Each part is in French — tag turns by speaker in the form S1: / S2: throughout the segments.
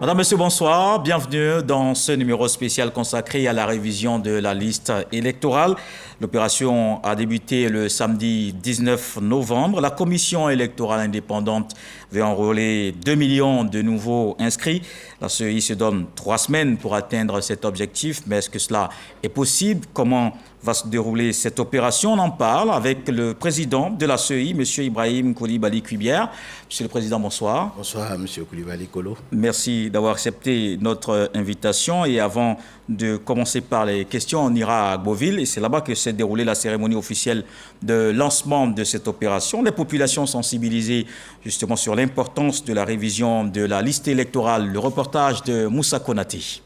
S1: Madame, Monsieur, bonsoir. Bienvenue dans ce numéro spécial consacré à la révision de la liste électorale. L'opération a débuté le samedi 19 novembre. La commission électorale indépendante veut enrôler 2 millions de nouveaux inscrits. La CEI se donne 3 semaines pour atteindre cet objectif. Mais est-ce que cela est possible? Comment va se dérouler cette opération? On en parle avec le président de la CEI, M. Ibrahim Coulibaly Cubière. Monsieur le Président, bonsoir.
S2: Bonsoir, M. Coulibaly Kolo.
S1: Merci d'avoir accepté notre invitation. Et avant de commencer par les questions, on ira à Beauville. Et c'est là-bas que s'est déroulée la cérémonie officielle de lancement de cette opération. Les populations sensibilisées justement sur l'importance de la révision de la liste électorale. Le reportage de Moussa Konaté.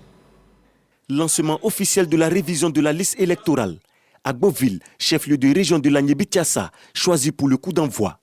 S3: Lancement officiel de la révision de la liste électorale. À Beauville, chef-lieu de région de l'Agnébitiassa, choisi pour le coup d'envoi.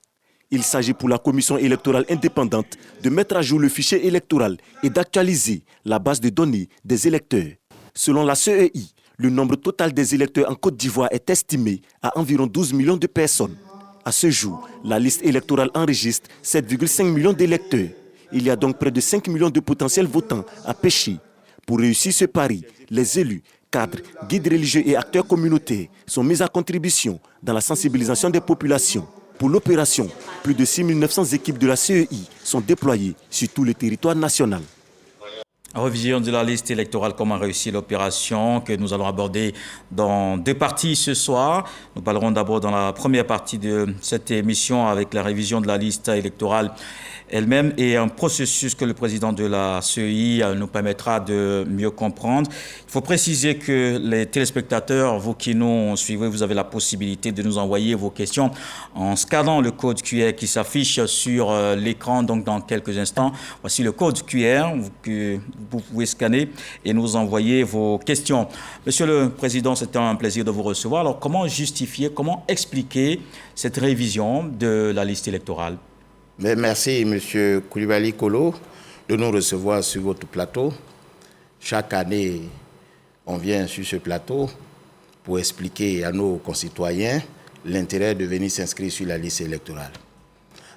S3: Il s'agit pour la commission électorale indépendante de mettre à jour le fichier électoral et d'actualiser la base de données des électeurs. Selon la CEI, le nombre total des électeurs en Côte d'Ivoire est estimé à environ 12 millions de personnes. À ce jour, la liste électorale enregistre 7,5 millions d'électeurs. Il y a donc près de 5 millions de potentiels votants à pêcher. Pour réussir ce pari, les élus, cadres, guides religieux et acteurs communautaires sont mis à contribution dans la sensibilisation des populations. Pour l'opération, plus de 6 900 équipes de la CEI sont déployées sur tout le territoire national.
S1: Révision de la liste électorale, comment réussir l'opération que nous allons aborder dans 2 parties ce soir. Nous parlerons d'abord dans la première partie de cette émission avec la révision de la liste électorale elle-même et un processus que le président de la CEI nous permettra de mieux comprendre. Il faut préciser que les téléspectateurs, vous qui nous suivez, vous avez la possibilité de nous envoyer vos questions en scannant le code QR qui s'affiche sur l'écran. Donc dans quelques instants, voici le code QR que vous pouvez scanner et nous envoyer vos questions. Monsieur le Président, c'était un plaisir de vous recevoir. Alors comment justifier, comment expliquer cette révision de la liste électorale?
S2: Mais merci, M. Coulibaly Kolo, de nous recevoir sur votre plateau. Chaque année, on vient sur ce plateau pour expliquer à nos concitoyens l'intérêt de venir s'inscrire sur la liste électorale.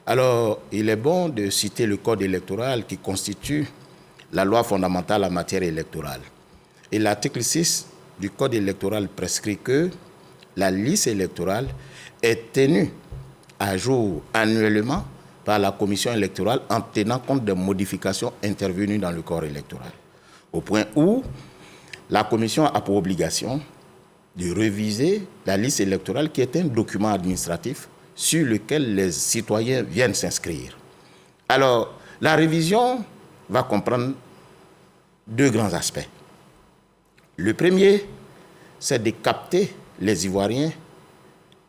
S2: Alors, il est bon de citer le code électoral qui constitue la loi fondamentale en matière électorale. Et l'article 6 du code électoral prescrit que la liste électorale est tenue à jour annuellement par la commission électorale en tenant compte des modifications intervenues dans le corps électoral. Au point où la commission a pour obligation de réviser la liste électorale qui est un document administratif sur lequel les citoyens viennent s'inscrire. Alors, la révision va comprendre 2 grands aspects. Le premier, c'est de capter les Ivoiriens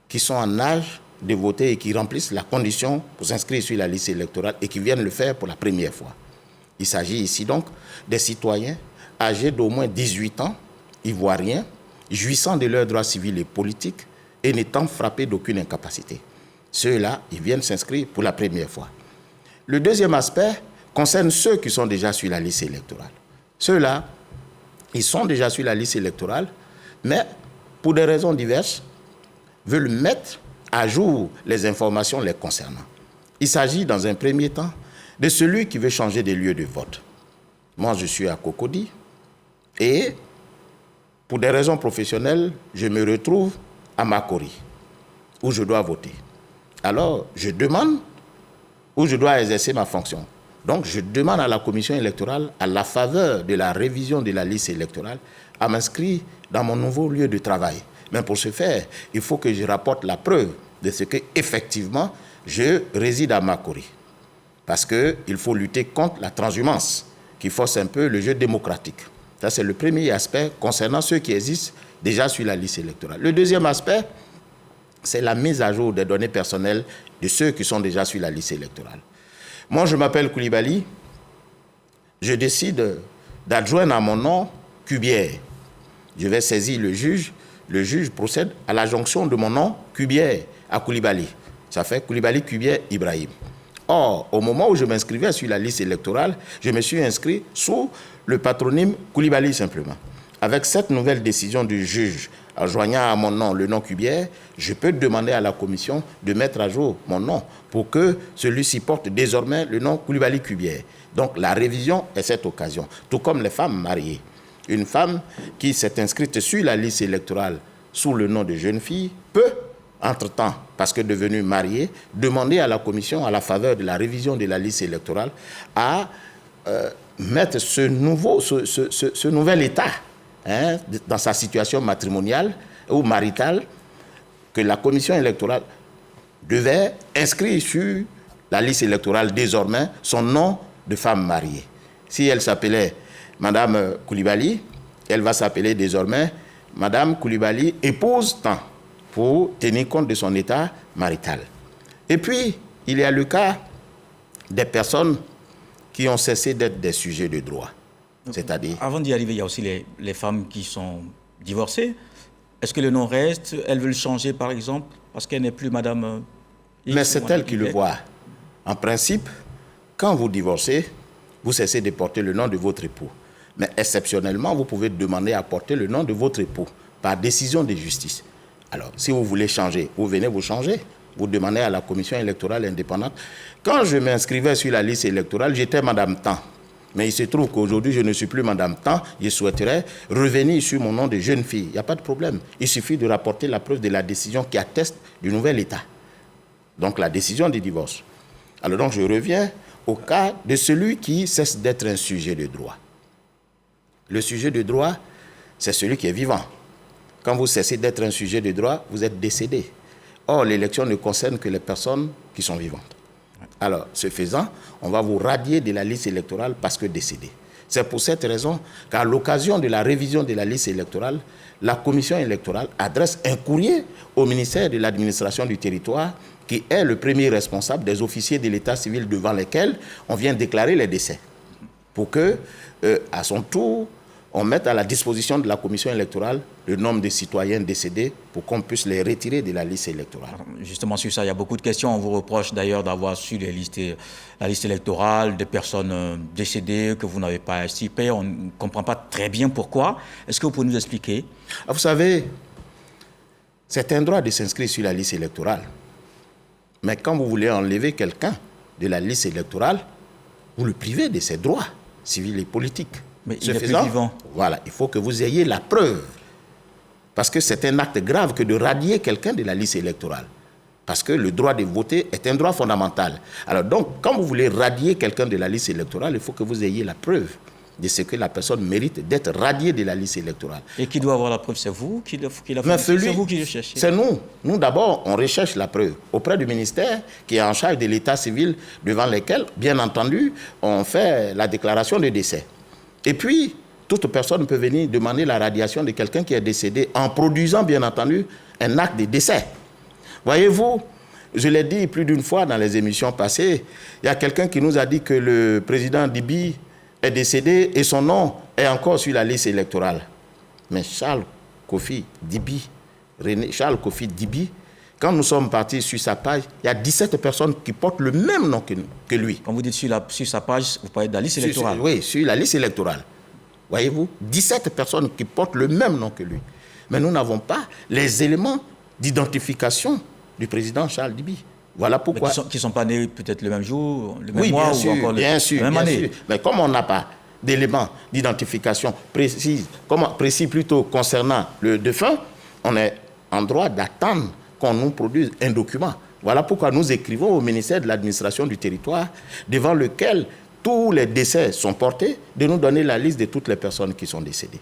S2: qui sont en âge de voter et qui remplissent la condition pour s'inscrire sur la liste électorale et qui viennent le faire pour la première fois. Il s'agit ici donc des citoyens âgés d'au moins 18 ans, ivoiriens, jouissant de leurs droits civils et politiques et n'étant frappés d'aucune incapacité. Ceux-là, ils viennent s'inscrire pour la première fois. Le deuxième aspect concerne ceux qui sont déjà sur la liste électorale. Ceux-là, ils sont déjà sur la liste électorale, mais pour des raisons diverses, veulent mettre à jour les informations les concernant. Il s'agit dans un premier temps de celui qui veut changer de lieu de vote. Moi, je suis à Cocody et pour des raisons professionnelles, je me retrouve à Makori où je dois voter. Alors, je demande où je dois exercer ma fonction. Donc, je demande à la commission électorale, à la faveur de la révision de la liste électorale, à m'inscrire dans mon nouveau lieu de travail. Mais pour ce faire, il faut que je rapporte la preuve de ce qu'effectivement, je réside à Makori. Parce qu'il faut lutter contre la transhumance qui force un peu le jeu démocratique. Ça, c'est le premier aspect concernant ceux qui existent déjà sur la liste électorale. Le deuxième aspect, c'est la mise à jour des données personnelles de ceux qui sont déjà sur la liste électorale. Moi, je m'appelle Coulibaly. Je décide d'adjoindre à mon nom Cubière. Je vais saisir le juge. Le juge procède à l'adjonction de mon nom Cubière à Coulibaly. Ça fait Coulibaly Cubière Ibrahim. Or, au moment où je m'inscrivais sur la liste électorale, je me suis inscrit sous le patronyme Coulibaly simplement. Avec cette nouvelle décision du juge en joignant à mon nom le nom Cubière, je peux demander à la commission de mettre à jour mon nom pour que celui-ci porte désormais le nom Coulibaly Cubière. Donc la révision est cette occasion, tout comme les femmes mariées. Une femme qui s'est inscrite sur la liste électorale sous le nom de jeune fille peut, entre-temps, parce que devenue mariée, demander à la commission, à la faveur de la révision de la liste électorale, à mettre ce nouvel état dans sa situation matrimoniale ou maritale que la commission électorale devait inscrire sur la liste électorale désormais son nom de femme mariée. Si elle s'appelait Madame Coulibaly, elle va s'appeler désormais Madame Coulibaly épouse tant pour tenir compte de son état marital. Et puis, il y a le cas des personnes qui ont cessé d'être des sujets de droit. C'est-à-dire...
S1: Avant d'y arriver, il y a aussi les femmes qui sont divorcées. Est-ce que le nom reste? Elles veulent changer, par exemple, parce qu'elle n'est plus Madame X.
S2: Mais c'est elle qui le voit. En principe, quand vous divorcez, vous cessez de porter le nom de votre époux. Mais exceptionnellement, vous pouvez demander à porter le nom de votre époux par décision de justice. Alors, si vous voulez changer, vous venez vous changer. Vous demandez à la commission électorale indépendante. Quand je m'inscrivais sur la liste électorale, j'étais Madame Tan. Mais il se trouve qu'aujourd'hui, je ne suis plus Madame Tan. Je souhaiterais revenir sur mon nom de jeune fille. Il n'y a pas de problème. Il suffit de rapporter la preuve de la décision qui atteste du nouvel état. Donc, la décision du divorce. Alors, donc, je reviens au cas de celui qui cesse d'être un sujet de droit. Le sujet de droit, c'est celui qui est vivant. Quand vous cessez d'être un sujet de droit, vous êtes décédé. Or, l'élection ne concerne que les personnes qui sont vivantes. Alors, ce faisant, on va vous radier de la liste électorale parce que décédé. C'est pour cette raison qu'à l'occasion de la révision de la liste électorale, la commission électorale adresse un courrier au ministère de l'administration du territoire qui est le premier responsable des officiers de l'état civil devant lesquels on vient déclarer les décès. Pour que, à son tour, on mette à la disposition de la commission électorale le nombre de citoyens décédés pour qu'on puisse les retirer de la liste électorale.
S1: Justement, sur ça, il y a beaucoup de questions. On vous reproche d'ailleurs d'avoir su la liste électorale des personnes décédées que vous n'avez pas anticipées. On ne comprend pas très bien pourquoi. Est-ce que vous pouvez nous expliquer?
S2: Vous savez, c'est un droit de s'inscrire sur la liste électorale. Mais quand vous voulez enlever quelqu'un de la liste électorale, vous le privez de ses droits civils et politiques.
S1: Mais il est plus vivant.
S2: Voilà, il faut que vous ayez la preuve. Parce que c'est un acte grave que de radier quelqu'un de la liste électorale. Parce que le droit de voter est un droit fondamental. Alors donc, quand vous voulez radier quelqu'un de la liste électorale, il faut que vous ayez la preuve de ce que la personne mérite d'être radiée de la liste électorale.
S1: Et qui doit avoir la preuve? C'est vous qui l'a fait?
S2: C'est
S1: vous qui le cherchez?
S2: C'est nous. Nous, d'abord, on recherche la preuve auprès du ministère qui est en charge de l'état civil devant lequel, bien entendu, on fait la déclaration de décès. Et puis, toute personne peut venir demander la radiation de quelqu'un qui est décédé en produisant, bien entendu, un acte de décès. Voyez-vous, je l'ai dit plus d'une fois dans les émissions passées, il y a quelqu'un qui nous a dit que le président Dibi est décédé et son nom est encore sur la liste électorale. Mais Charles Kofi Dibi, quand nous sommes partis sur sa page, il y a 17 personnes qui portent le même nom que lui.
S1: Quand vous dites sur sa page, vous parlez de la liste électorale?
S2: Oui, sur la liste électorale. Voyez-vous, 17 personnes qui portent le même nom que lui. Mais nous n'avons pas les éléments d'identification du président Charles Dibi. Voilà pourquoi...
S1: Qui ne sont pas nés peut-être le même jour, le même mois ou encore la même année.
S2: Mais comme on n'a pas d'éléments d'identification précis concernant le défunt, on est en droit d'attendre qu'on nous produise un document. Voilà pourquoi nous écrivons au ministère de l'administration du territoire, devant lequel tous les décès sont portés, de nous donner la liste de toutes les personnes qui sont décédées.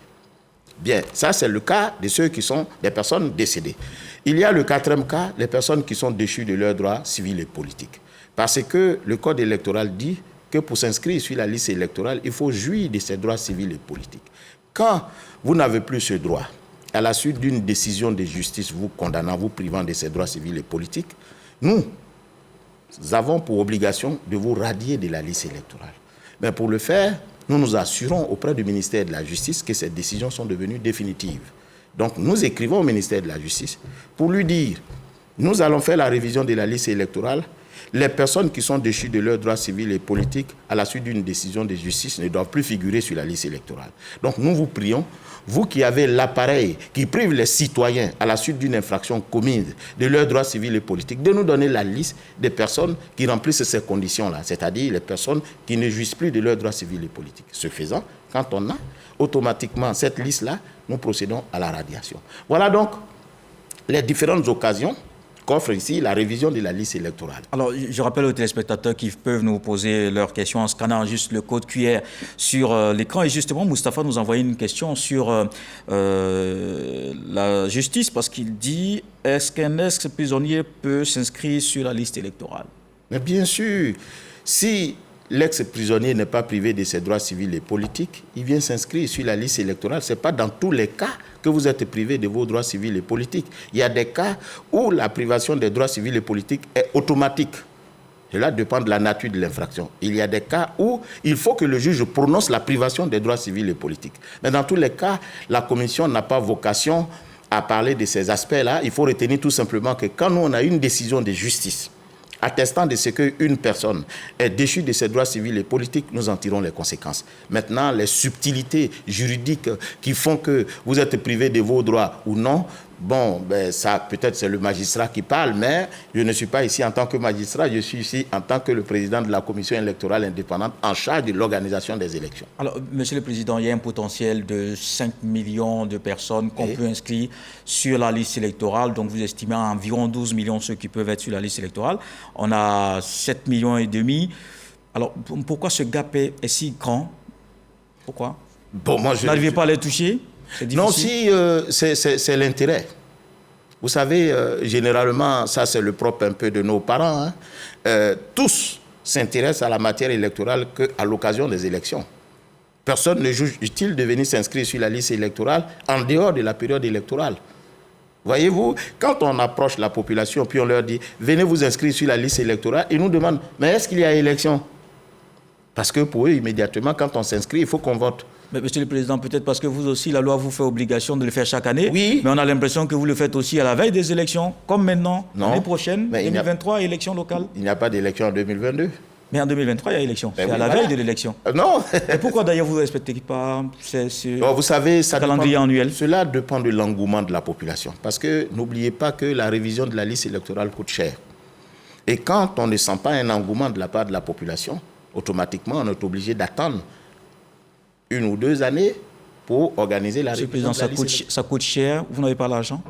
S2: Bien, ça c'est le cas de ceux qui sont des personnes décédées. Il y a le quatrième cas, les personnes qui sont déchues de leurs droits civils et politiques. Parce que le code électoral dit que pour s'inscrire sur la liste électorale, il faut jouir de ses droits civils et politiques. Quand vous n'avez plus ce droit, à la suite d'une décision de justice vous condamnant, vous privant de ses droits civils et politiques, nous avons pour obligation de vous radier de la liste électorale. Mais pour le faire, nous nous assurons auprès du ministère de la Justice que ces décisions sont devenues définitives. Donc nous écrivons au ministère de la Justice pour lui dire, nous allons faire la révision de la liste électorale les personnes qui sont déchues de leurs droits civils et politiques à la suite d'une décision de justice ne doivent plus figurer sur la liste électorale. Donc nous vous prions, vous qui avez l'appareil qui prive les citoyens à la suite d'une infraction commise de leurs droits civils et politiques, de nous donner la liste des personnes qui remplissent ces conditions-là, c'est-à-dire les personnes qui ne jouissent plus de leurs droits civils et politiques. Ce faisant, quand on a automatiquement cette liste-là, nous procédons à la radiation. Voilà donc les différentes occasions qu'offre ici la révision de la liste électorale.
S1: Alors, je rappelle aux téléspectateurs qui peuvent nous poser leurs questions en scannant juste le code QR sur l'écran. Et justement, Moustapha nous a envoyé une question sur la justice parce qu'il dit « Est-ce qu'un ex-prisonnier peut s'inscrire sur la liste électorale ?»
S2: Mais bien sûr, si l'ex-prisonnier n'est pas privé de ses droits civils et politiques, il vient s'inscrire sur la liste électorale. Ce n'est pas dans tous les cas que vous êtes privé de vos droits civils et politiques. Il y a des cas où la privation des droits civils et politiques est automatique. Cela dépend de la nature de l'infraction. Il y a des cas où il faut que le juge prononce la privation des droits civils et politiques. Mais dans tous les cas, la commission n'a pas vocation à parler de ces aspects-là. Il faut retenir tout simplement que quand nous, on a une décision de justice attestant de ce qu'une personne est déchue de ses droits civils et politiques, nous en tirons les conséquences. Maintenant, les subtilités juridiques qui font que vous êtes privé de vos droits ou non, bon, ben ça, peut-être c'est le magistrat qui parle, mais je ne suis pas ici en tant que magistrat, je suis ici en tant que le président de la commission électorale indépendante en charge de l'organisation des élections.
S1: Alors, Monsieur le Président, il y a un potentiel de 5 millions de personnes qu'on peut inscrire sur la liste électorale. Donc, vous estimez à environ 12 millions ceux qui peuvent être sur la liste électorale. On a 7,5 millions. Alors, pourquoi ce gap est si grand? Pourquoi?
S2: Bon, moi,
S1: vous n'arrivez pas à les toucher?
S2: Non, si, c'est l'intérêt. Vous savez, généralement, ça c'est le propre un peu de nos parents. Tous s'intéressent à la matière électorale qu'à l'occasion des élections. Personne ne juge utile de venir s'inscrire sur la liste électorale en dehors de la période électorale. Voyez-vous, quand on approche la population, puis on leur dit « Venez vous inscrire sur la liste électorale », ils nous demandent « Mais est-ce qu'il y a élection ?» Parce que pour eux, immédiatement, quand on s'inscrit, il faut qu'on vote.
S1: Mais Monsieur le Président, peut-être parce que vous aussi, la loi vous fait obligation de le faire chaque année.
S2: Oui.
S1: Mais on a l'impression que vous le faites aussi à la veille des élections, comme maintenant, l'année prochaine,
S2: mais
S1: 2023, élection locale.
S2: Il n'y a pas d'élection en 2022.
S1: Mais en 2023, il y a élection. C'est à la veille de l'élection.
S2: Non.
S1: Et pourquoi d'ailleurs vous ne respectez pas
S2: vous savez, ça
S1: calendrier annuel?
S2: Cela dépend de l'engouement de la population. Parce que n'oubliez pas que la révision de la liste électorale coûte cher. Et quand on ne sent pas un engouement de la part de la population, automatiquement, on est obligé d'attendre 1 ou 2 années pour organiser la révision de la liste.
S1: Ça coûte cher, vous n'avez pas l'argent?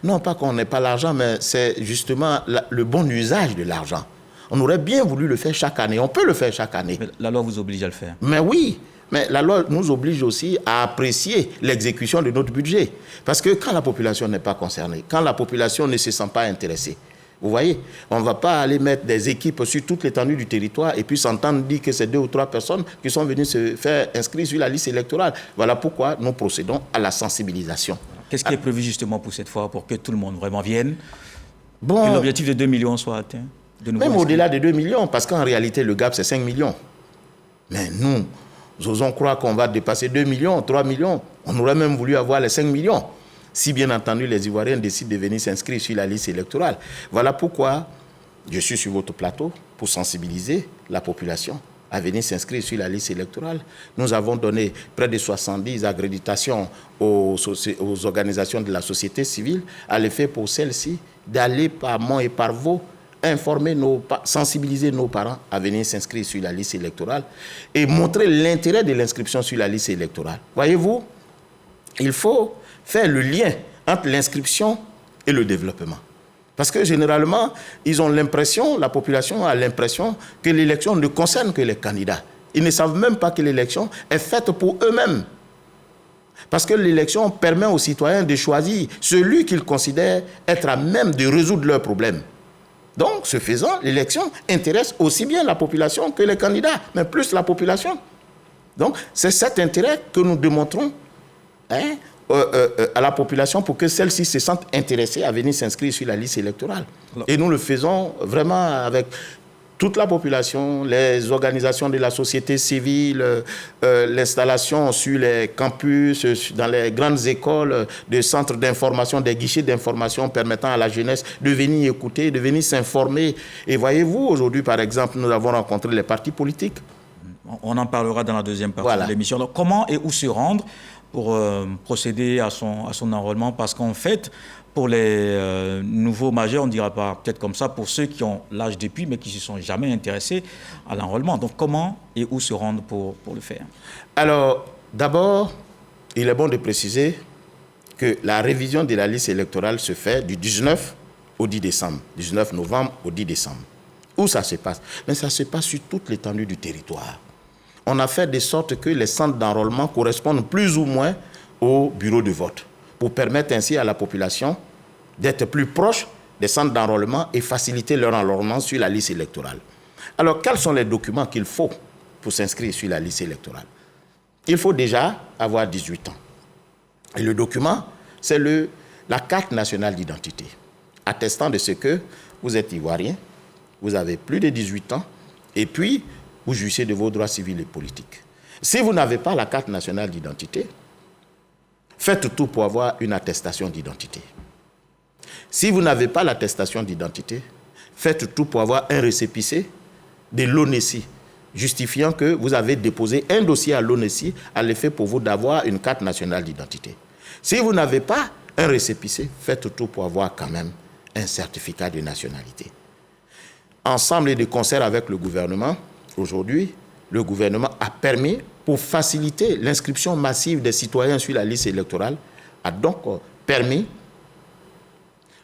S2: Non, pas qu'on n'ait pas l'argent, mais c'est justement le bon usage de l'argent. On aurait bien voulu le faire chaque année. On peut le faire chaque année.
S1: Mais la loi vous oblige à le faire.
S2: Mais oui, mais la loi nous oblige aussi à apprécier l'exécution de notre budget. Parce que quand la population n'est pas concernée, quand la population ne se sent pas intéressée, vous voyez, on ne va pas aller mettre des équipes sur toute l'étendue du territoire et puis s'entendre dire que c'est 2 ou 3 personnes qui sont venues se faire inscrire sur la liste électorale. Voilà pourquoi nous procédons à la sensibilisation.
S1: Qu'est-ce qui est prévu justement pour cette fois, pour que tout le monde vraiment vienne,
S2: bon,
S1: que l'objectif de 2 millions soit atteint?
S2: Même au-delà de 2 millions, parce qu'en réalité, le gap, c'est 5 millions. Mais nous osons croire qu'on va dépasser 2 millions, 3 millions. On aurait même voulu avoir les 5 millions. Si, bien entendu, les Ivoiriens décident de venir s'inscrire sur la liste électorale. Voilà pourquoi je suis sur votre plateau pour sensibiliser la population à venir s'inscrire sur la liste électorale. Nous avons donné près de 70 accréditations aux organisations de la société civile, à l'effet pour celles-ci d'aller par Mont et par Vaux informer, sensibiliser nos parents à venir s'inscrire sur la liste électorale et montrer l'intérêt de l'inscription sur la liste électorale. Voyez-vous, il faut faire le lien entre l'inscription et le développement. Parce que généralement, la population a l'impression que l'élection ne concerne que les candidats. Ils ne savent même pas que l'élection est faite pour eux-mêmes. Parce que l'élection permet aux citoyens de choisir celui qu'ils considèrent être à même de résoudre leurs problèmes. Donc, ce faisant, l'élection intéresse aussi bien la population que les candidats, mais plus la population. Donc, c'est cet intérêt que nous démontrons à la population pour que celle-ci se sente intéressée à venir s'inscrire sur la liste électorale. Et nous le faisons vraiment avec toute la population, les organisations de la société civile, l'installation sur les campus, dans les grandes écoles, des centres d'information, des guichets d'information permettant à la jeunesse de venir écouter, de venir s'informer. Et voyez-vous, aujourd'hui, par exemple, nous avons rencontré les partis politiques.
S1: On en parlera dans la deuxième partie de l'émission. Donc, comment et où se rendre pour procéder à son enrôlement? Parce qu'en fait, pour les nouveaux majeurs, on ne dira pas peut-être comme ça, pour ceux qui ont l'âge depuis, mais qui ne se sont jamais intéressés à l'enrôlement. Donc, comment et où se rendre pour le faire?
S2: Alors, d'abord, il est bon de préciser que la révision de la liste électorale se fait du 19 au 10 décembre, 19 novembre au 10 décembre. Où ça se passe? Mais ça se passe sur toute l'étendue du territoire. On a fait de sorte que les centres d'enrôlement correspondent plus ou moins au bureau de vote, pour permettre ainsi à la population d'être plus proche des centres d'enrôlement et faciliter leur enrôlement sur la liste électorale. Alors, quels sont les documents qu'il faut pour s'inscrire sur la liste électorale? Il faut déjà avoir 18 ans. Et le document, c'est la carte nationale d'identité, attestant de ce que vous êtes ivoirien, vous avez plus de 18 ans, et puis vous jouissez de vos droits civils et politiques. Si vous n'avez pas la carte nationale d'identité, faites tout pour avoir une attestation d'identité. Si vous n'avez pas l'attestation d'identité, faites tout pour avoir un récépissé de l'ONESI, justifiant que vous avez déposé un dossier à l'ONESI à l'effet pour vous d'avoir une carte nationale d'identité. Si vous n'avez pas un récépissé, faites tout pour avoir quand même un certificat de nationalité. Ensemble et de concert avec le gouvernement, aujourd'hui, le gouvernement a permis, pour faciliter l'inscription massive des citoyens sur la liste électorale, a donc permis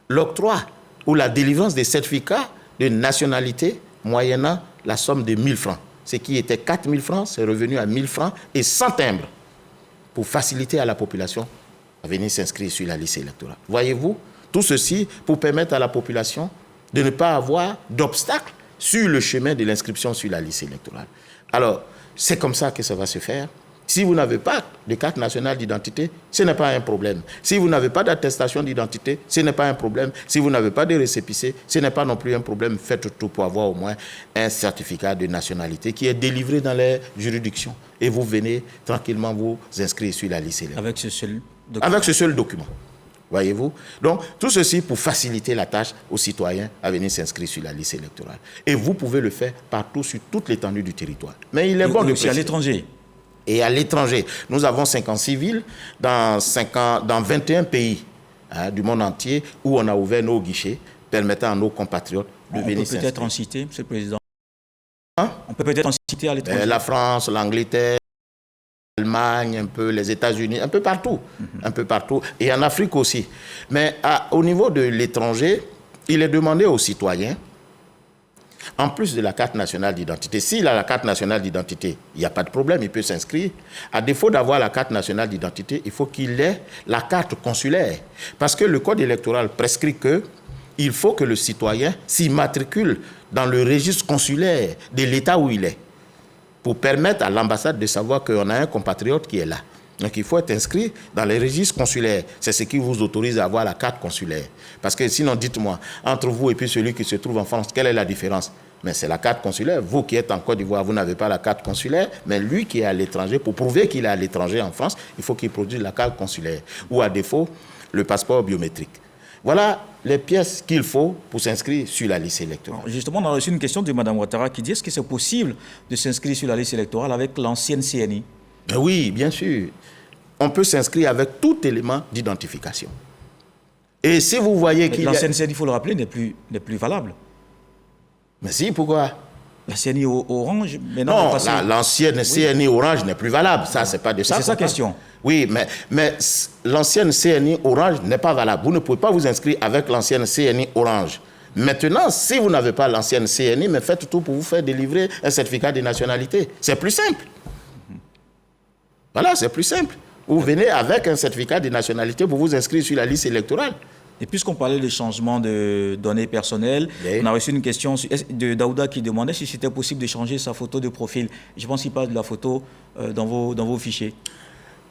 S2: l'octroi ou la délivrance des certificats de nationalité moyennant la somme de 1 000 francs. Ce qui était 4 000 francs, c'est revenu à 1 000 francs et sans timbre, pour faciliter à la population à venir s'inscrire sur la liste électorale. Voyez-vous, tout ceci pour permettre à la population de ne pas avoir d'obstacles sur le chemin de l'inscription sur la liste électorale. Alors, c'est comme ça que ça va se faire. Si vous n'avez pas de carte nationale d'identité, ce n'est pas un problème. Si vous n'avez pas d'attestation d'identité, ce n'est pas un problème. Si vous n'avez pas de récépissé, ce n'est pas non plus un problème. Faites tout pour avoir au moins un certificat de nationalité qui est délivré dans les juridictions. Et vous venez tranquillement vous inscrire sur la liste électorale.
S1: Avec ce seul document.
S2: Avec ce seul document. Voyez-vous? Donc, tout ceci pour faciliter la tâche aux citoyens à venir s'inscrire sur la liste électorale. Et vous pouvez le faire partout, sur toute l'étendue du territoire. Mais il est bon de
S1: préciser. À l'étranger.
S2: Et à l'étranger. Nous avons 50 civils dans 21 pays du monde entier où on a ouvert nos guichets permettant à nos compatriotes de venir s'inscrire.
S1: On peut peut-être en citer, M. le Président. On peut peut-être en citer à l'étranger.
S2: La France, l'Angleterre, l'Allemagne, un peu les États-Unis, un peu partout. Un peu partout. Et en Afrique aussi. Mais au niveau de l'étranger, il est demandé aux citoyens, en plus de la carte nationale d'identité, s'il a la carte nationale d'identité, il n'y a pas de problème, il peut s'inscrire. À défaut d'avoir la carte nationale d'identité, il faut qu'il ait la carte consulaire. Parce que le code électoral prescrit qu'il faut que le citoyen s'immatricule dans le registre consulaire de l'État où il est, pour permettre à l'ambassade de savoir qu'on a un compatriote qui est là. Donc il faut être inscrit dans les registres consulaires. C'est ce qui vous autorise à avoir la carte consulaire. Parce que sinon, dites-moi, entre vous et puis celui qui se trouve en France, quelle est la différence? Mais c'est la carte consulaire. Vous qui êtes en Côte d'Ivoire, vous n'avez pas la carte consulaire, mais lui qui est à l'étranger, pour prouver qu'il est à l'étranger en France, il faut qu'il produise la carte consulaire. Ou à défaut, le passeport biométrique. Voilà les pièces qu'il faut pour s'inscrire sur la liste électorale.
S1: Justement, on a reçu une question de Mme Ouattara qui dit: est-ce que c'est possible de s'inscrire sur la liste électorale avec l'ancienne CNI?
S2: Oui, bien sûr. On peut s'inscrire avec tout élément d'identification. Et si vous voyez qu'il
S1: l'ancienne CNI, il faut le rappeler, n'est plus valable.
S2: Mais si, pourquoi?
S1: La CNI orange, mais
S2: non, l'ancienne CNI orange n'est plus valable. Ça, c'est pas de ça.
S1: C'est sa question.
S2: Oui, mais l'ancienne CNI orange n'est pas valable. Vous ne pouvez pas vous inscrire avec l'ancienne CNI orange. Maintenant, si vous n'avez pas l'ancienne CNI, mais faites tout pour vous faire délivrer un certificat de nationalité. C'est plus simple. Voilà, c'est plus simple. Vous venez avec un certificat de nationalité pour vous inscrire sur la liste électorale.
S1: Et puisqu'on parlait des changements de données personnelles, on a reçu une question de Daouda qui demandait si c'était possible de changer sa photo de profil. Je pense qu'il parle de la photo dans vos fichiers.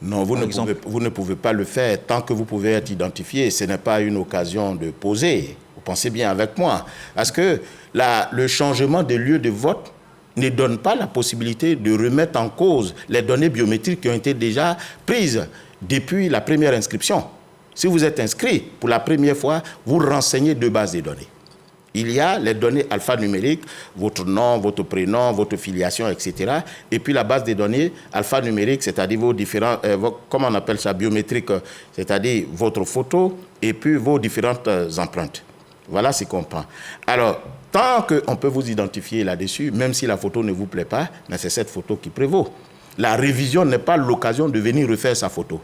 S2: Non, vous ne pouvez pas le faire tant que vous pouvez être identifié. Ce n'est pas une occasion de poser. Vous pensez bien avec moi. Parce que le changement de lieu de vote ne donne pas la possibilité de remettre en cause les données biométriques qui ont été déjà prises depuis la première inscription. Si vous êtes inscrit pour la première fois, vous renseignez 2 bases de données. Il y a les données alphanumériques, votre nom, votre prénom, votre filiation, etc. Et puis la base de données alphanumérique, c'est-à-dire vos différents, comment on appelle ça, biométrique, c'est-à-dire votre photo et puis vos différentes empreintes. Voilà ce qu'on prend. Alors, tant qu'on peut vous identifier là-dessus, même si la photo ne vous plaît pas, c'est cette photo qui prévaut. La révision n'est pas l'occasion de venir refaire sa photo.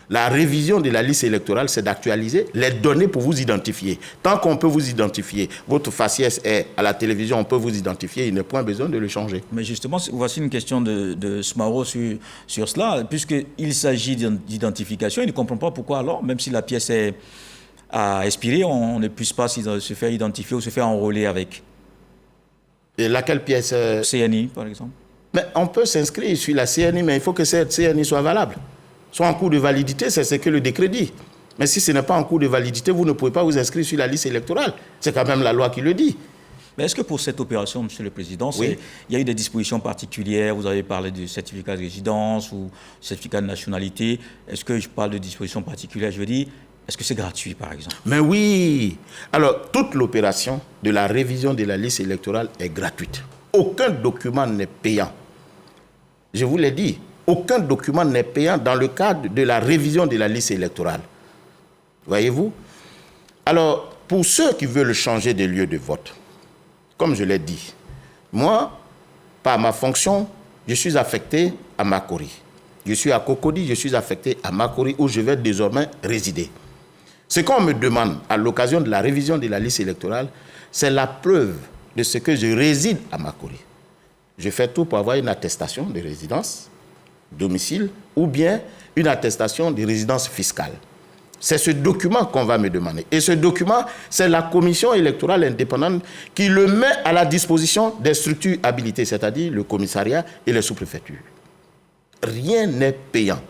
S2: La révision de la liste électorale, c'est d'actualiser les données pour vous identifier. Tant qu'on peut vous identifier, votre faciès est à la télévision, on peut vous identifier, il n'est point besoin de le changer.
S1: Mais justement, voici une question de Smaro sur cela. Puisqu'il s'agit d'identification, il ne comprend pas pourquoi alors, même si la pièce a expiré, on ne puisse pas se faire identifier ou se faire enrôler avec.
S2: Et laquelle pièce
S1: CNI, par exemple.
S2: Mais on peut s'inscrire sur la CNI, mais il faut que cette CNI soit valable. Soit en cours de validité, c'est ce que le décret dit. Mais si ce n'est pas en cours de validité, vous ne pouvez pas vous inscrire sur la liste électorale. C'est quand même la loi qui le dit.
S1: Mais est-ce que pour cette opération, Monsieur le Président,
S2: oui,
S1: il y a eu des dispositions particulières? Vous avez parlé du certificat de résidence ou certificat de nationalité. Est-ce que je parle de dispositions particulières? Je veux dire, est-ce que c'est gratuit, par exemple?
S2: Mais oui. Alors, toute l'opération de la révision de la liste électorale est gratuite. Aucun document n'est payant. Je vous l'ai dit, aucun document n'est payant dans le cadre de la révision de la liste électorale. Voyez-vous? Alors, pour ceux qui veulent changer de lieu de vote, comme je l'ai dit, moi, par ma fonction, je suis affecté à Makori. Je suis à Cocody, je suis affecté à Makori où je vais désormais résider. Ce qu'on me demande à l'occasion de la révision de la liste électorale, c'est la preuve de ce que je réside à Makori. Je fais tout pour avoir une attestation de résidence, domicile, ou bien une attestation de résidence fiscale. C'est ce document qu'on va me demander. Et ce document, c'est la commission électorale indépendante qui le met à la disposition des structures habilitées, c'est-à-dire le commissariat et les sous-préfectures. Rien n'est payant.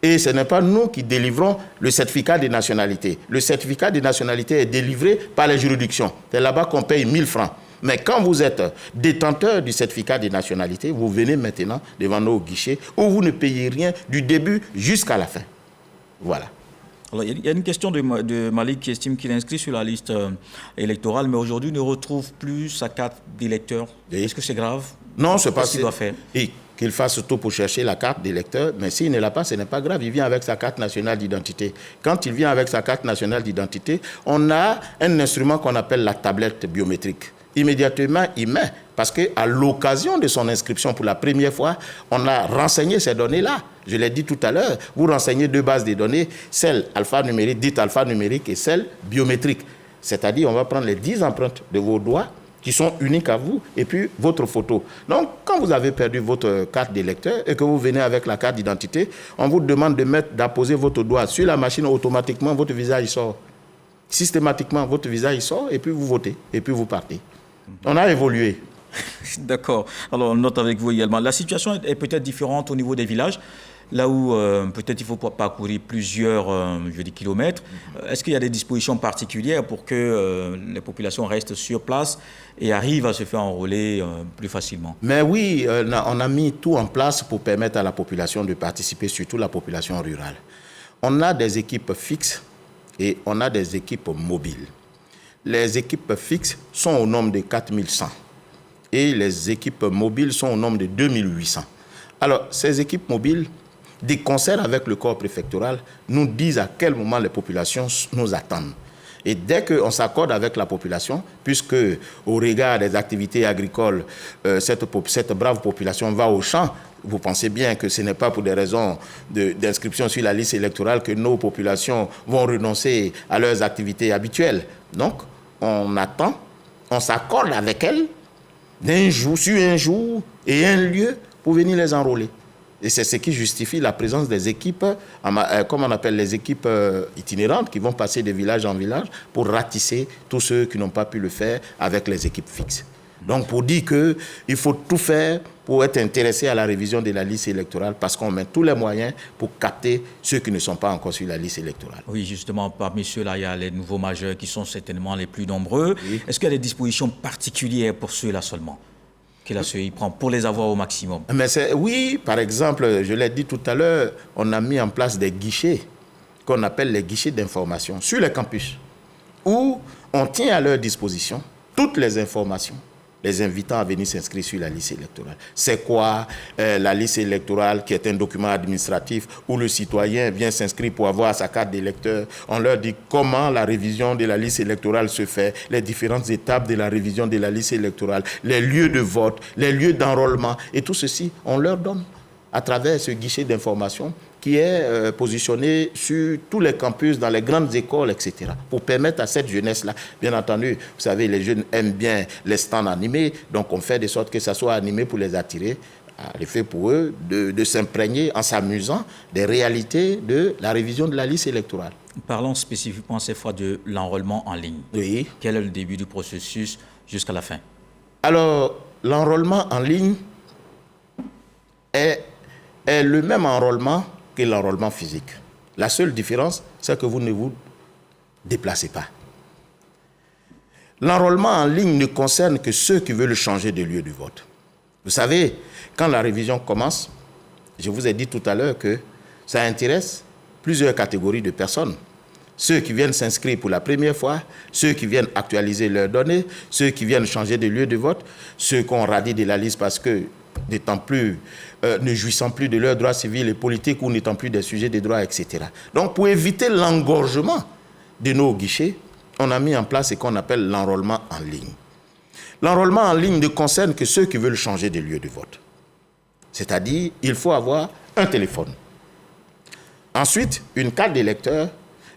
S2: Et ce n'est pas nous qui délivrons le certificat de nationalité. Le certificat de nationalité est délivré par les juridictions. C'est là-bas qu'on paye 1000 francs. Mais quand vous êtes détenteur du certificat de nationalité, vous venez maintenant devant nos guichets où vous ne payez rien du début jusqu'à la fin. Voilà.
S1: Alors, il y a une question de Malik qui estime qu'il est inscrit sur la liste électorale, mais aujourd'hui ne retrouve plus sa carte d'électeur. Est-ce que c'est grave?
S2: Non, c'est pas
S1: ce qu'il doit faire.
S2: Et qu'il fasse tout pour chercher la carte d'électeur, mais s'il ne l'a pas, ce n'est pas grave. Il vient avec sa carte nationale d'identité. Quand il vient avec sa carte nationale d'identité, on a un instrument qu'on appelle la tablette biométrique. Immédiatement, il met, parce qu'à l'occasion de son inscription pour la première fois, on a renseigné ces données-là. Je l'ai dit tout à l'heure, vous renseignez 2 bases de données, celle alphanumérique, dite alphanumérique, et celle biométrique. C'est-à-dire, on va prendre les 10 empreintes de vos doigts, qui sont uniques à vous, et puis votre photo. Donc, quand vous avez perdu votre carte d'électeur et que vous venez avec la carte d'identité, on vous demande d'apposer votre doigt sur la machine, automatiquement, votre visage sort. Systématiquement, votre visage sort, et puis vous votez, et puis vous partez. On a évolué.
S1: D'accord. Alors, on note avec vous également. La situation est peut-être différente au niveau des villages, là où peut-être il faut parcourir plusieurs kilomètres. Est-ce qu'il y a des dispositions particulières pour que les populations restent sur place et arrivent à se faire enrôler plus facilement?
S2: Mais oui, on a mis tout en place pour permettre à la population de participer, surtout la population rurale. On a des équipes fixes et on a des équipes mobiles. Les équipes fixes sont au nombre de 4100 et les équipes mobiles sont au nombre de 2800. Alors, ces équipes mobiles, de concert avec le corps préfectoral, nous disent à quel moment les populations nous attendent. Et dès qu'on s'accorde avec la population, puisque au regard des activités agricoles, cette brave population va au champ, vous pensez bien que ce n'est pas pour des raisons d'inscription sur la liste électorale que nos populations vont renoncer à leurs activités habituelles. Donc, on attend, on s'accorde avec elles d'un jour, sur un jour et un lieu pour venir les enrôler. Et c'est ce qui justifie la présence des équipes, comme on appelle les équipes itinérantes, qui vont passer de village en village pour ratisser tous ceux qui n'ont pas pu le faire avec les équipes fixes. Donc, pour dire qu'il faut tout faire pour être intéressé à la révision de la liste électorale parce qu'on met tous les moyens pour capter ceux qui ne sont pas encore sur la liste électorale.
S1: Oui, justement, parmi ceux-là, il y a les nouveaux majeurs qui sont certainement les plus nombreux.
S2: Oui.
S1: Est-ce qu'il y a des dispositions particulières pour ceux-là seulement qu'il prend pour les avoir au maximum?
S2: Oui, par exemple, je l'ai dit tout à l'heure, on a mis en place des guichets qu'on appelle les guichets d'information sur les campus où on tient à leur disposition toutes les informations les invitant à venir s'inscrire sur la liste électorale. C'est quoi la liste électorale qui est un document administratif où le citoyen vient s'inscrire pour avoir sa carte d'électeur. On leur dit comment la révision de la liste électorale se fait, les différentes étapes de la révision de la liste électorale, les lieux de vote, les lieux d'enrôlement. Et tout ceci, on leur donne à travers ce guichet d'information qui est positionné sur tous les campus, dans les grandes écoles, etc. Pour permettre à cette jeunesse-là, bien entendu, vous savez, les jeunes aiment bien les stands animés, donc on fait de sorte que ça soit animé pour les attirer, à l'effet pour eux de s'imprégner en s'amusant des réalités de la révision de la liste électorale.
S1: Parlons spécifiquement cette fois de l'enrôlement en ligne.
S2: Oui.
S1: Quel est le début du processus jusqu'à la fin?
S2: Alors, l'enrôlement en ligne est le même enrôlement que l'enrôlement physique. La seule différence, c'est que vous ne vous déplacez pas. L'enrôlement en ligne ne concerne que ceux qui veulent changer de lieu de vote. Vous savez, quand la révision commence, je vous ai dit tout à l'heure que ça intéresse plusieurs catégories de personnes. Ceux qui viennent s'inscrire pour la première fois, ceux qui viennent actualiser leurs données, ceux qui viennent changer de lieu de vote, ceux qui ont radé de la liste parce que ne jouissant plus de leurs droits civils et politiques ou n'étant plus des sujets de droit, etc. Donc, pour éviter l'engorgement de nos guichets, on a mis en place ce qu'on appelle l'enrôlement en ligne. L'enrôlement en ligne ne concerne que ceux qui veulent changer de lieu de vote. C'est-à-dire, il faut avoir un téléphone. Ensuite, une carte d'électeur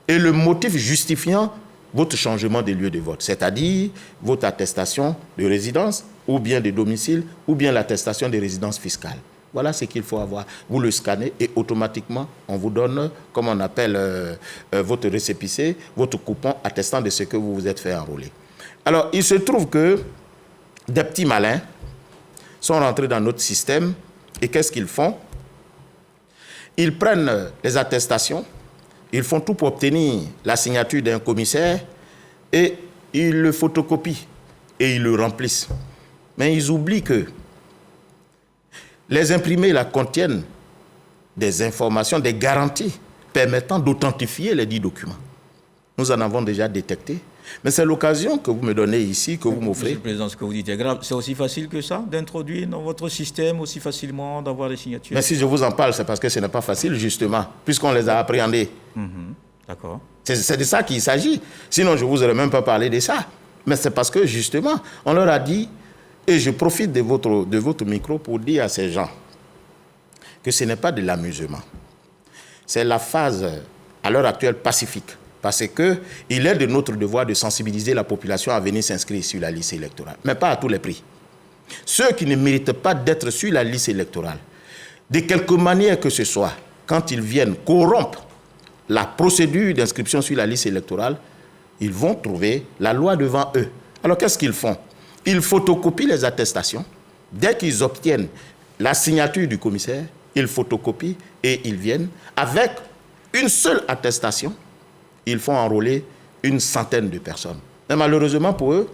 S2: et le motif justifiant votre changement de lieu de vote, c'est-à-dire votre attestation de résidence ou bien de domicile ou bien l'attestation de résidence fiscale. Voilà ce qu'il faut avoir. Vous le scannez et automatiquement, on vous donne, comme on appelle votre récépissé, votre coupon attestant de ce que vous vous êtes fait enrôler. Alors, il se trouve que des petits malins sont rentrés dans notre système et qu'est-ce qu'ils font? Ils prennent les attestations, ils font tout pour obtenir la signature d'un commissaire et ils le photocopient et ils le remplissent. Mais ils oublient que les imprimés là contiennent des informations, des garanties permettant d'authentifier les dits documents. Nous en avons déjà détecté. Mais c'est l'occasion que vous me donnez ici, que vous m'offrez.
S1: Monsieur le Président, ce que vous dites est grave. C'est aussi facile que ça, d'introduire dans votre système aussi facilement, d'avoir les signatures?
S2: Mais si je vous en parle, c'est parce que ce n'est pas facile, justement, puisqu'on les a appréhendés.
S1: D'accord.
S2: C'est de ça qu'il s'agit. Sinon, je ne vous aurais même pas parlé de ça. Mais c'est parce que, justement, on leur a dit, et je profite de votre micro pour dire à ces gens que ce n'est pas de l'amusement. C'est la phase, à l'heure actuelle, pacifique. Parce qu'il est de notre devoir de sensibiliser la population à venir s'inscrire sur la liste électorale. Mais pas à tous les prix. Ceux qui ne méritent pas d'être sur la liste électorale, de quelque manière que ce soit, quand ils viennent corrompre la procédure d'inscription sur la liste électorale, ils vont trouver la loi devant eux. Alors qu'est-ce qu'ils font? Ils photocopient les attestations. Dès qu'ils obtiennent la signature du commissaire, ils photocopient et ils viennent avec une seule attestation. Ils font enrôler une centaine de personnes. Mais malheureusement pour eux,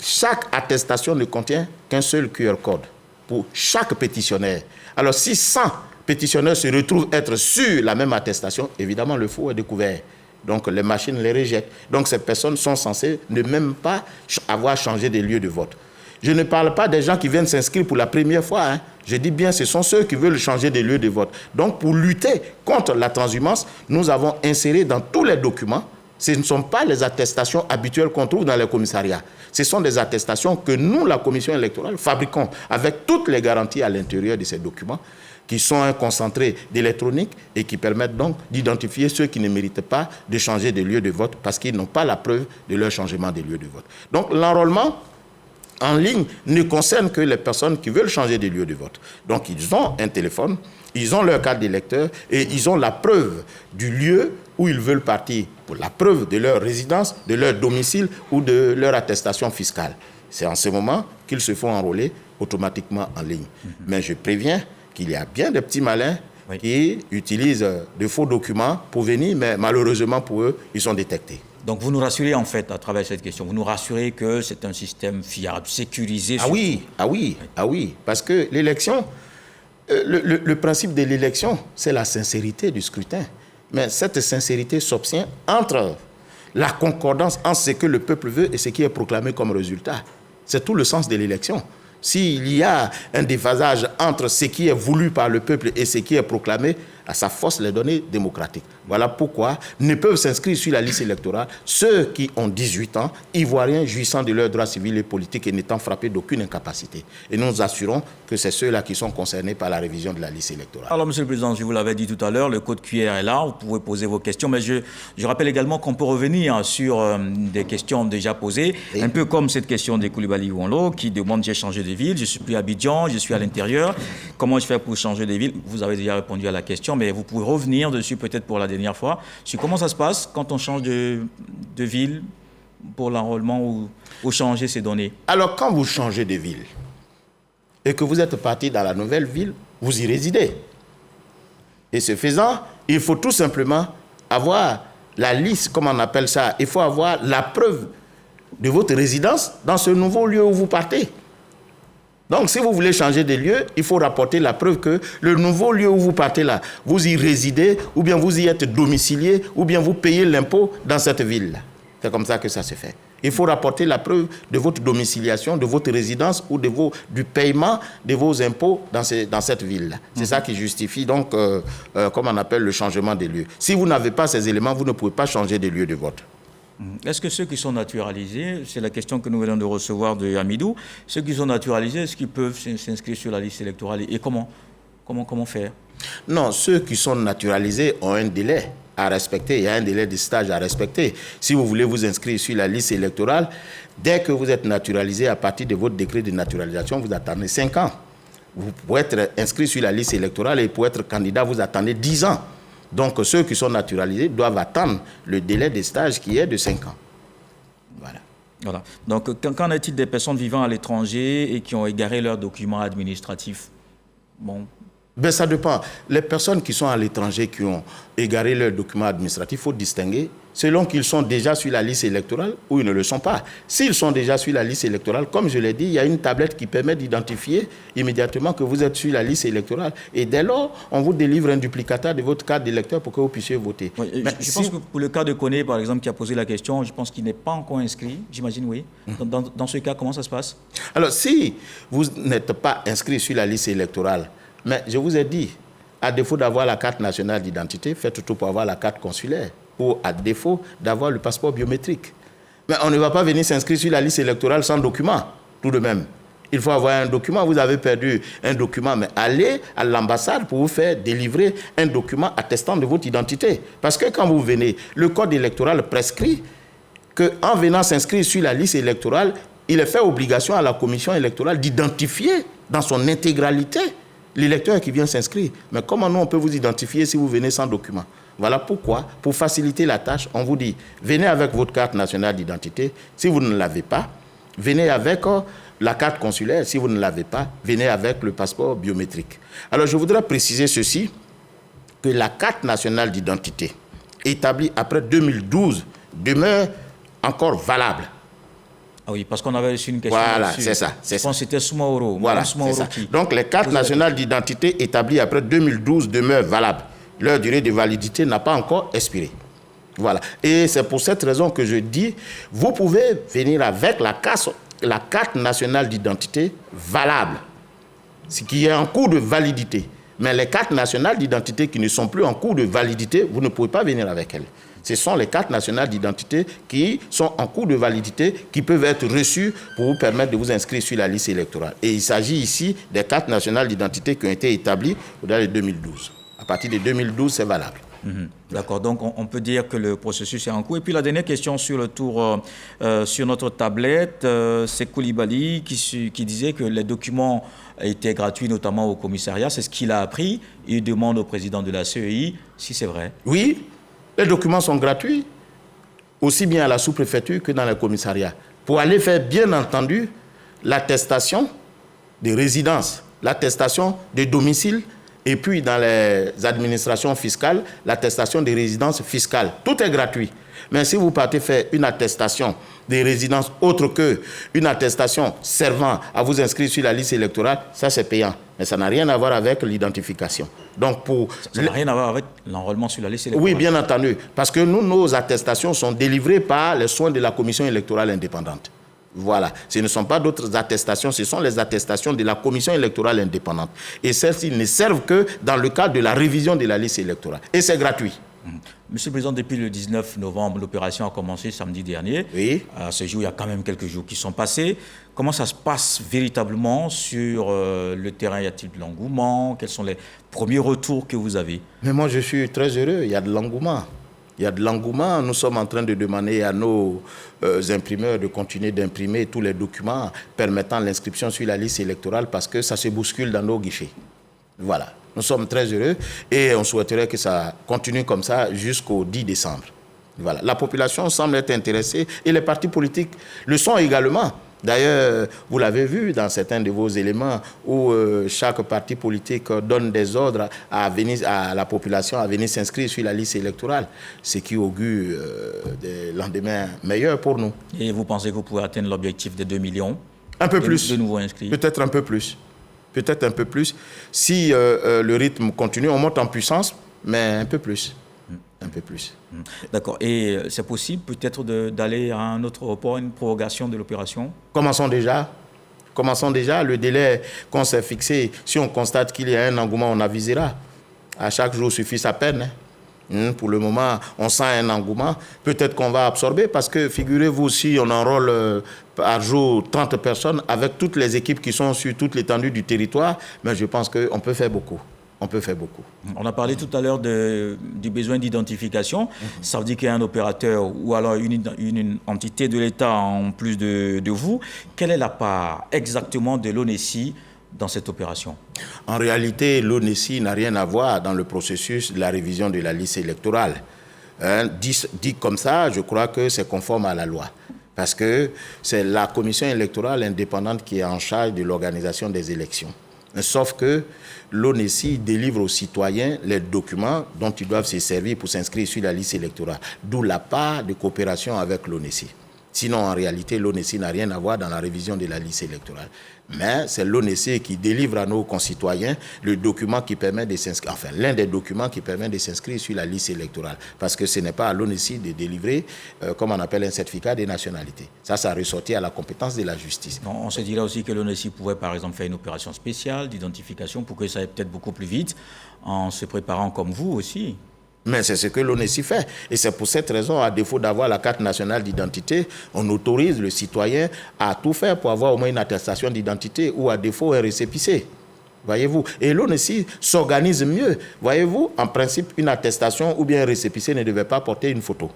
S2: chaque attestation ne contient qu'un seul QR code pour chaque pétitionnaire. Alors si 100 pétitionnaires se retrouvent être sur la même attestation, évidemment le faux est découvert. Donc les machines les rejettent. Donc ces personnes sont censées ne même pas avoir changé de lieu de vote. Je ne parle pas des gens qui viennent s'inscrire pour la première fois. Je dis bien, ce sont ceux qui veulent changer de lieu de vote. Donc, pour lutter contre la transhumance, nous avons inséré dans tous les documents, ce ne sont pas les attestations habituelles qu'on trouve dans les commissariats. Ce sont des attestations que nous, la commission électorale, fabriquons avec toutes les garanties à l'intérieur de ces documents, qui sont un concentré d'électronique et qui permettent donc d'identifier ceux qui ne méritent pas de changer de lieu de vote parce qu'ils n'ont pas la preuve de leur changement de lieu de vote. Donc, l'enrôlement en ligne ne concerne que les personnes qui veulent changer de lieu de vote. Donc, ils ont un téléphone, ils ont leur carte d'électeur et ils ont la preuve du lieu où ils veulent partir, pour la preuve de leur résidence, de leur domicile ou de leur attestation fiscale. c'est en ce moment qu'ils se font enrôler automatiquement en ligne. Mais je préviens qu'il y a bien des petits malins qui utilisent de faux documents pour venir, mais malheureusement pour eux, ils sont détectés.
S1: Donc vous nous rassurez en fait à travers cette question, vous nous rassurez que c'est un système fiable, sécurisé.
S2: Ah oui, parce que l'élection, le principe de l'élection, c'est la sincérité du scrutin. Mais cette sincérité s'obtient entre la concordance entre ce que le peuple veut et ce qui est proclamé comme résultat. C'est tout le sens de l'élection. S'il y a un déphasage entre ce qui est voulu par le peuple et ce qui est proclamé, à sa force les données démocratiques. Voilà pourquoi ne peuvent s'inscrire sur la liste électorale ceux qui ont 18 ans, ivoiriens, jouissant de leurs droits civils et politiques et n'étant frappés d'aucune incapacité. Et nous assurons que c'est ceux-là qui sont concernés par la révision de la liste électorale.
S1: Alors, Monsieur le Président, je vous l'avais dit tout à l'heure, le code QR est là, vous pouvez poser vos questions, mais je rappelle également qu'on peut revenir sur des questions déjà posées, un peu comme cette question de Coulibaly Ouonlo qui demande « j'ai changé de ville, je suis plus à Abidjan, je suis à l'intérieur, comment je fais pour changer de ville ?» Vous avez déjà répondu à la question, mais vous pouvez revenir dessus peut-être pour la dernière fois, sur comment ça se passe quand on change de ville pour l'enrôlement ou changer ses données.
S2: Alors, quand vous changez de ville et que vous êtes parti dans la nouvelle ville, vous y résidez. Et ce faisant, il faut tout simplement avoir la liste, comme on appelle ça, il faut avoir la preuve de votre résidence dans ce nouveau lieu où vous partez. Donc, si vous voulez changer de lieu, il faut rapporter la preuve que le nouveau lieu où vous partez là, vous y résidez, ou bien vous y êtes domicilié, ou bien vous payez l'impôt dans cette ville-là. C'est comme ça que ça se fait. Il faut rapporter la preuve de votre domiciliation, de votre résidence ou du paiement de vos impôts dans cette ville-là. C'est ça qui justifie donc, comme on appelle, le changement des lieux. Si vous n'avez pas ces éléments, vous ne pouvez pas changer de lieu de vote.
S1: Est-ce que ceux qui sont naturalisés, c'est la question que nous venons de recevoir de Hamidou, ceux qui sont naturalisés, est-ce qu'ils peuvent s'inscrire sur la liste électorale et comment faire?
S2: Non, ceux qui sont naturalisés ont un délai à respecter, il y a un délai de stage à respecter. Si vous voulez vous inscrire sur la liste électorale, dès que vous êtes naturalisé à partir de votre décret de naturalisation, vous attendez 5 ans. Vous pouvez être inscrit sur la liste électorale et pour être candidat, vous attendez 10 ans. Donc, ceux qui sont naturalisés doivent attendre le délai de stage qui est de 5 ans.
S1: Voilà. Donc, qu'en est-il des personnes vivant à l'étranger et qui ont égaré leurs documents administratifs?
S2: Ben, ça dépend. Les personnes qui sont à l'étranger, qui ont égaré leurs documents administratifs, il faut distinguer selon qu'ils sont déjà sur la liste électorale ou ils ne le sont pas. S'ils sont déjà sur la liste électorale, comme je l'ai dit, il y a une tablette qui permet d'identifier immédiatement que vous êtes sur la liste électorale. Et dès lors, on vous délivre un duplicateur de votre carte d'électeur pour que vous puissiez voter.
S1: Oui, je pense que pour le cas de Koné, par exemple, qui a posé la question, je pense qu'il n'est pas encore inscrit, j'imagine, oui. Dans ce cas, comment ça se passe? Alors,
S2: si vous n'êtes pas inscrit sur la liste électorale, mais je vous ai dit, à défaut d'avoir la carte nationale d'identité, faites tout pour avoir la carte consulaire. Ou à défaut d'avoir le passeport biométrique. Mais on ne va pas venir s'inscrire sur la liste électorale sans document, tout de même. Il faut avoir un document. Vous avez perdu un document, mais allez à l'ambassade pour vous faire délivrer un document attestant de votre identité. Parce que quand vous venez, le code électoral prescrit qu'en venant s'inscrire sur la liste électorale, il est fait obligation à la commission électorale d'identifier dans son intégralité l'électeur qui vient s'inscrire. Mais comment nous, on peut vous identifier si vous venez sans document? Voilà pourquoi, pour faciliter la tâche, on vous dit, venez avec votre carte nationale d'identité. Si vous ne l'avez pas, venez avec la carte consulaire. Si vous ne l'avez pas, venez avec le passeport biométrique. Alors, je voudrais préciser ceci, que la carte nationale d'identité, établie après 2012, demeure encore valable.
S1: Ah oui, parce qu'on avait reçu une question.
S2: Voilà,
S1: là-dessus.
S2: c'est ça.
S1: Je pense que c'était Soumaoro.
S2: Voilà, c'est ça. Donc, les cartes nationales d'identité établies après 2012 demeurent valables. Leur durée de validité n'a pas encore expiré. Voilà. Et c'est pour cette raison que je dis, vous pouvez venir avec la carte nationale d'identité valable, ce qui est en cours de validité. Mais les cartes nationales d'identité qui ne sont plus en cours de validité, vous ne pouvez pas venir avec elles. Ce sont les cartes nationales d'identité qui sont en cours de validité, qui peuvent être reçues pour vous permettre de vous inscrire sur la liste électorale. Et il s'agit ici des cartes nationales d'identité qui ont été établies dans les 2012. À partir de 2012, c'est valable.
S1: D'accord, donc on peut dire que le processus est en cours. Et puis la dernière question sur le tour, sur notre tablette, c'est Coulibaly qui disait que les documents étaient gratuits, notamment au commissariat. C'est ce qu'il a appris. Il demande au président de la CEI si c'est vrai.
S2: Oui, les documents sont gratuits, aussi bien à la sous-préfecture que dans le commissariat. Pour aller faire, bien entendu, l'attestation de résidence, l'attestation de domicile, et puis dans les administrations fiscales, l'attestation de résidence fiscale. Tout est gratuit. Mais si vous partez faire une attestation de résidence autre qu'une attestation servant à vous inscrire sur la liste électorale, ça c'est payant. Mais ça n'a rien à voir avec l'identification. Donc
S1: ça n'a rien à voir avec l'enrôlement sur la liste électorale.
S2: Oui, bien entendu. Parce que nos attestations sont délivrées par les soins de la Commission électorale indépendante. Voilà. Ce ne sont pas d'autres attestations, ce sont les attestations de la Commission électorale indépendante. Et celles-ci ne servent que dans le cadre de la révision de la liste électorale. Et c'est gratuit.
S1: Monsieur le Président, depuis le 19 novembre, l'opération a commencé samedi dernier.
S2: Oui.
S1: À ce jour, il y a quand même quelques jours qui sont passés. Comment ça se passe véritablement sur le terrain? Y a-t-il de l'engouement? Quels sont les premiers retours que vous avez?
S2: Mais moi, je suis très heureux. Il y a de l'engouement. Il y a de l'engouement. Nous sommes en train de demander à nos imprimeurs de continuer d'imprimer tous les documents permettant l'inscription sur la liste électorale parce que ça se bouscule dans nos guichets. Voilà. Nous sommes très heureux et on souhaiterait que ça continue comme ça jusqu'au 10 décembre. Voilà. La population semble être intéressée et les partis politiques le sont également. D'ailleurs, vous l'avez vu dans certains de vos éléments où chaque parti politique donne des ordres à la population à venir s'inscrire sur la liste électorale, ce qui augure des lendemains meilleurs pour nous.
S1: Et vous pensez que vous pouvez atteindre l'objectif des 2 millions
S2: un peu plus.
S1: De nouveaux inscrits?
S2: Peut-être un peu plus. Peut-être un peu plus. Si le rythme continue, on monte en puissance, mais un peu plus. Un peu plus.
S1: D'accord. Et c'est possible peut-être d'aller à un autre report, une prorogation de l'opération?
S2: Commençons déjà. Commençons déjà. Le délai qu'on s'est fixé, si on constate qu'il y a un engouement, on avisera. À chaque jour suffit sa peine. Pour le moment, on sent un engouement. Peut-être qu'on va absorber parce que, figurez-vous, si on enrôle par jour 30 personnes avec toutes les équipes qui sont sur toute l'étendue du territoire, mais je pense qu'on peut faire beaucoup. On peut faire beaucoup.
S1: On a parlé tout à l'heure du besoin d'identification. Ça veut dire qu'il y a un opérateur ou alors une entité de l'État en plus de vous. Quelle est la part exactement de l'ONESI dans cette opération?
S2: En réalité, l'ONESI n'a rien à voir dans le processus de la révision de la liste électorale. Dit comme ça, je crois que c'est conforme à la loi. Parce que c'est la commission électorale indépendante qui est en charge de l'organisation des élections. Sauf que l'ONESI délivre aux citoyens les documents dont ils doivent se servir pour s'inscrire sur la liste électorale. D'où la part de coopération avec l'ONESI. Sinon, en réalité, l'ONESI n'a rien à voir dans la révision de la liste électorale. Mais c'est l'ONESI qui délivre à nos concitoyens le document qui permet de s'inscrire, enfin, l'un des documents qui permet de s'inscrire sur la liste électorale. Parce que ce n'est pas à l'ONESI de délivrer, comme on appelle un certificat de nationalité. Ça ressortit à la compétence de la justice.
S1: Non, on se dirait aussi que l'ONESI pouvait, par exemple, faire une opération spéciale d'identification pour que ça aille peut-être beaucoup plus vite, en se préparant comme vous aussi.
S2: Mais c'est ce que l'ONESI fait. Et c'est pour cette raison, à défaut d'avoir la carte nationale d'identité, on autorise le citoyen à tout faire pour avoir au moins une attestation d'identité ou à défaut un récépissé. Voyez-vous. Et l'ONESI s'organise mieux. Voyez-vous, en principe, une attestation ou bien un récépissé ne devait pas porter une photo.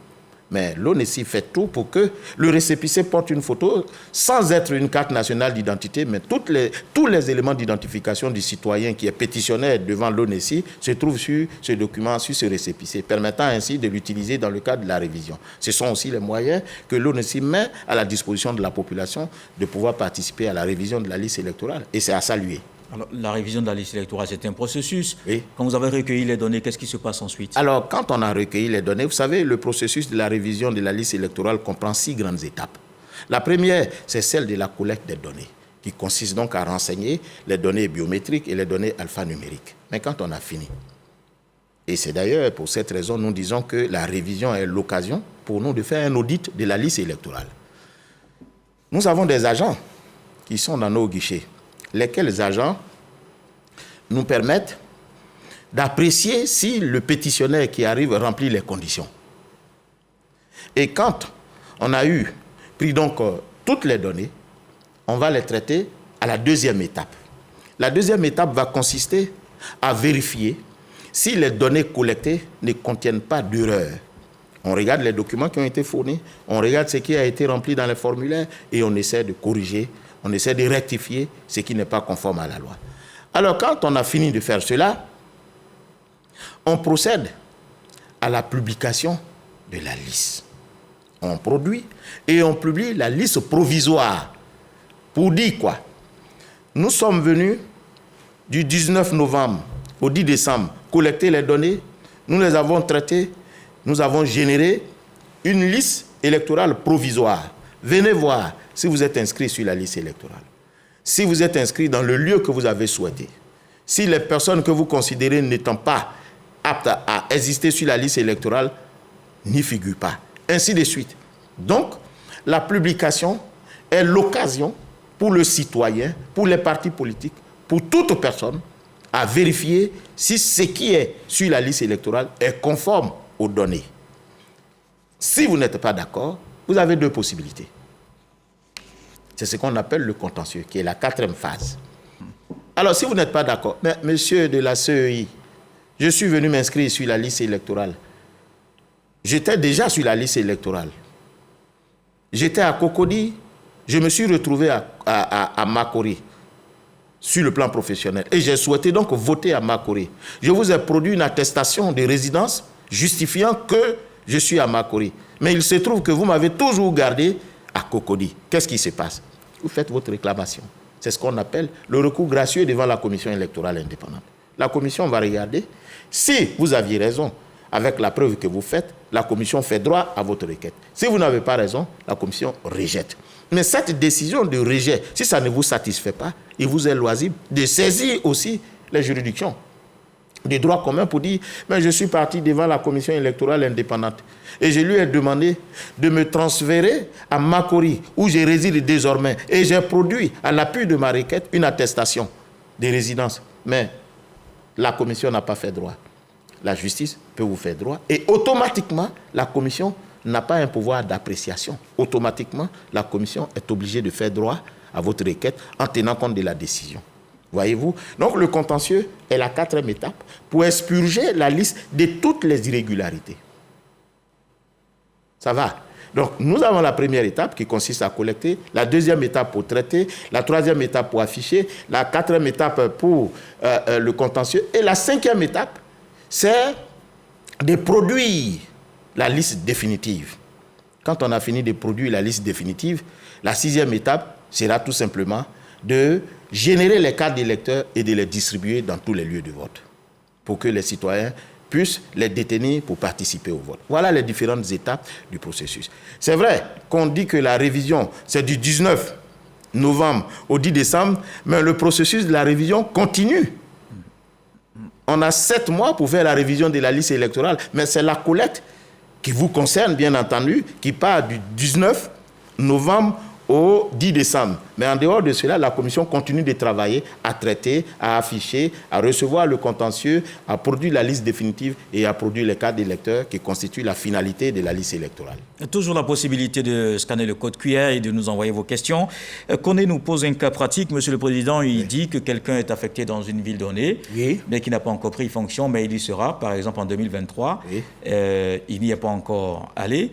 S2: Mais l'ONESI fait tout pour que le récépissé porte une photo sans être une carte nationale d'identité, mais tous les éléments d'identification du citoyen qui est pétitionnaire devant l'ONESI se trouvent sur ce document, sur ce récépissé, permettant ainsi de l'utiliser dans le cadre de la révision. Ce sont aussi les moyens que l'ONESI met à la disposition de la population de pouvoir participer à la révision de la liste électorale. Et c'est à saluer.
S1: Alors, la révision de la liste électorale, c'est un processus.
S2: Oui.
S1: Quand vous avez recueilli les données, qu'est-ce qui se passe ensuite?
S2: Alors, quand on a recueilli les données, vous savez, le processus de la révision de la liste électorale comprend 6 grandes étapes. La première, c'est celle de la collecte des données, qui consiste donc à renseigner les données biométriques et les données alphanumériques. Mais quand on a fini, et c'est d'ailleurs pour cette raison, nous disons que la révision est l'occasion pour nous de faire un audit de la liste électorale. Nous avons des agents qui sont dans nos guichets, lesquels agents nous permettent d'apprécier si le pétitionnaire qui arrive remplit les conditions. Et quand on a pris donc toutes les données, on va les traiter à la deuxième étape. La deuxième étape va consister à vérifier si les données collectées ne contiennent pas d'erreur. On regarde les documents qui ont été fournis, on regarde ce qui a été rempli dans les formulaires et on essaie de corriger, on essaie de rectifier ce qui n'est pas conforme à la loi. Alors, quand on a fini de faire cela, on procède à la publication de la liste. On produit et on publie la liste provisoire Pour dire quoi? Nous sommes venus du 19 novembre au 10 décembre collecter les données. Nous les avons traitées. Nous avons généré une liste électorale provisoire. Venez voir si vous êtes inscrit sur la liste électorale. Si vous êtes inscrit dans le lieu que vous avez souhaité. Si les personnes que vous considérez n'étant pas aptes à exister sur la liste électorale n'y figurent pas. Ainsi de suite. Donc, la publication est l'occasion pour le citoyen, pour les partis politiques, pour toute personne, à vérifier si ce qui est sur la liste électorale est conforme aux données. Si vous n'êtes pas d'accord, vous avez deux possibilités. C'est ce qu'on appelle le contentieux, qui est la 4e phase. Alors, si vous n'êtes pas d'accord, mais monsieur de la CEI, je suis venu m'inscrire sur la liste électorale. J'étais déjà sur la liste électorale. J'étais à Cocody, je me suis retrouvé à Makori, sur le plan professionnel. Et j'ai souhaité donc voter à Makori. Je vous ai produit une attestation de résidence justifiant que je suis à Makori. Mais il se trouve que vous m'avez toujours gardé à Cocody. Qu'est-ce qui se passe? Vous faites votre réclamation. C'est ce qu'on appelle le recours gracieux devant la commission électorale indépendante. La commission va regarder. Si vous aviez raison avec la preuve que vous faites, la commission fait droit à votre requête. Si vous n'avez pas raison, la commission rejette. Mais cette décision de rejet, si ça ne vous satisfait pas, il vous est loisible de saisir aussi les juridictions des droits communs pour dire « mais je suis parti devant la commission électorale indépendante et je lui ai demandé de me transférer à Makori où je réside désormais et j'ai produit à l'appui de ma requête une attestation de résidence. » Mais la commission n'a pas fait droit. La justice peut vous faire droit et automatiquement, la commission n'a pas un pouvoir d'appréciation. Automatiquement, la commission est obligée de faire droit à votre requête en tenant compte de la décision. Voyez-vous? Donc, le contentieux est la 4e étape pour expurger la liste de toutes les irrégularités. Ça va? Donc, nous avons la première étape qui consiste à collecter, la 2e étape pour traiter, la 3e étape pour afficher, la 4e étape pour le contentieux et la 5e étape, c'est de produire la liste définitive. Quand on a fini de produire la liste définitive, la 6e étape sera tout simplement de générer les cartes d'électeurs et de les distribuer dans tous les lieux de vote pour que les citoyens puissent les détenir pour participer au vote. Voilà les différentes étapes du processus. C'est vrai qu'on dit que la révision, c'est du 19 novembre au 10 décembre, mais le processus de la révision continue. On a 7 mois pour faire la révision de la liste électorale, mais c'est la collecte qui vous concerne, bien entendu, qui part du 19 novembre au 10 décembre. Mais en dehors de cela, la commission continue de travailler, à traiter, à afficher, à recevoir le contentieux, à produire la liste définitive et à produire les cartes d'électeurs qui constituent la finalité de la liste électorale.
S1: Toujours la possibilité de scanner le code QR et de nous envoyer vos questions. Koné nous pose un cas pratique. Monsieur le Président, il dit que quelqu'un est affecté dans une ville donnée, mais qui n'a pas encore pris fonction, mais il y sera, par exemple en 2023. Il n'y est pas encore allé.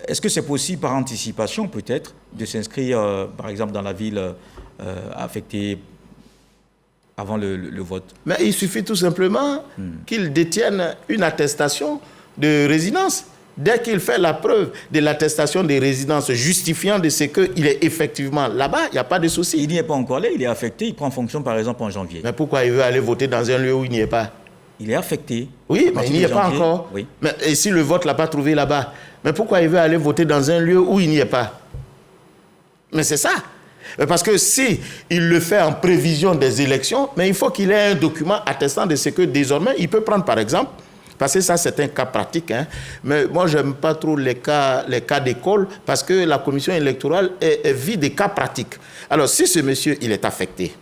S1: Est-ce que c'est possible par anticipation peut-être de s'inscrire par exemple dans la ville affectée avant le vote?
S2: Mais il suffit tout simplement qu'il détienne une attestation de résidence. Dès qu'il fait la preuve de l'attestation de résidence justifiant de ce qu'il est effectivement là-bas, il n'y a pas de souci.
S1: Il n'y est pas encore là, il est affecté, il prend fonction par exemple en janvier.
S2: Mais pourquoi il veut aller voter dans un lieu où il n'y est pas?
S1: Il est affecté.
S2: Oui, mais il n'y est pas encore.
S1: Oui.
S2: Mais, et si le vote ne l'a pas trouvé là-bas, mais pourquoi il veut aller voter dans un lieu où il n'y est pas? Mais c'est ça. Parce que si il le fait en prévision des élections, mais il faut qu'il ait un document attestant de ce que désormais il peut prendre par exemple, parce que ça c'est un cas pratique, hein. Mais moi je n'aime pas trop les cas d'école parce que la commission électorale vit des cas pratiques. Alors si ce monsieur il est affecté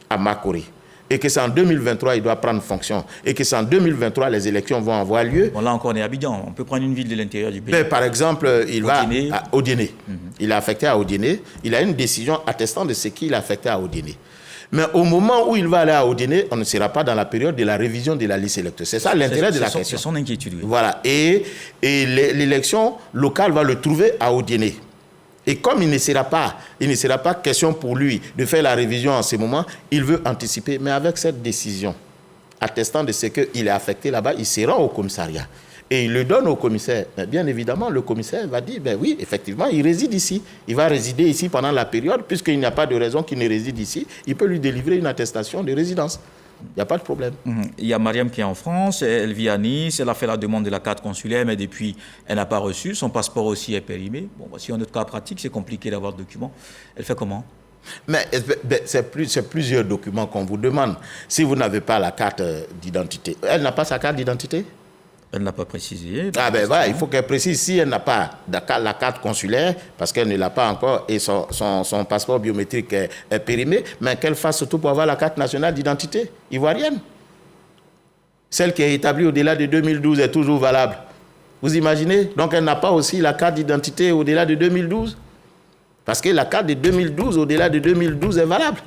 S2: à Makori, et que c'est en 2023, il doit prendre fonction, et que c'est en 2023, les élections vont avoir lieu.
S1: Bon, là encore, on est à Abidjan. On peut prendre une ville de l'intérieur du pays.
S2: Mais par exemple, il va à Odiéné. Il est affecté à Odiéné. Il a une décision attestant de ce qu'il est affecté à Odiéné. Mais au moment où il va aller à Odiéné, on ne sera pas dans la période de la révision de la liste électorale. C'est ça l'intérêt de la question.
S1: C'est son inquiétude, oui.
S2: Voilà. Et l'élection locale va le trouver à Odiéné. Et comme il ne sera pas question pour lui de faire la révision en ce moment, il veut anticiper. Mais avec cette décision, attestant de ce qu'il est affecté là-bas, il se rend au commissariat. et il le donne au commissaire, mais bien évidemment, le commissaire va dire, ben oui, effectivement, il réside ici. Il va résider ici pendant la période, puisqu'il n'y a pas de raison qu'il ne réside ici. Il peut lui délivrer une attestation de résidence. Il n'y a pas de problème.
S1: Il y a Mariam qui est en France, elle vit à Nice, elle a fait la demande de la carte consulaire, mais depuis, elle n'a pas reçu. Son passeport aussi est périmé. Bon, si on a notre cas pratique, c'est compliqué d'avoir de documents. Elle fait comment?
S2: Mais c'est plusieurs documents qu'on vous demande. Si vous n'avez pas la carte d'identité, elle n'a pas sa carte d'identité?
S1: Elle n'a pas précisé.
S2: Ah ben voilà, il faut qu'elle précise si elle n'a pas la carte consulaire, parce qu'elle ne l'a pas encore, et son passeport biométrique est périmé, mais qu'elle fasse tout pour avoir la carte nationale d'identité ivoirienne. Celle qui est établie au-delà de 2012 est toujours valable. Vous imaginez? Donc elle n'a pas aussi la carte d'identité au-delà de 2012? Parce que la carte de 2012, au-delà de 2012, est valable.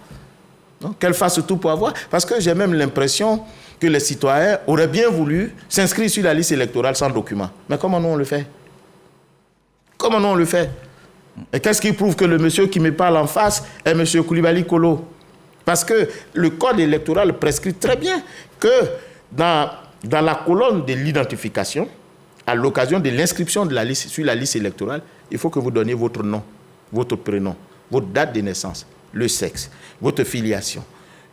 S2: Qu'elle fasse tout pour avoir. Parce que j'ai même l'impression que les citoyens auraient bien voulu s'inscrire sur la liste électorale sans document. Mais comment nous on le fait? Comment nous on le fait? Et qu'est-ce qui prouve que le monsieur qui me parle en face est monsieur Coulibaly Kolo? Parce que le code électoral prescrit très bien que dans la colonne de l'identification, à l'occasion de l'inscription de la liste sur la liste électorale, il faut que vous donniez votre nom, votre prénom, votre date de naissance, le sexe, votre filiation,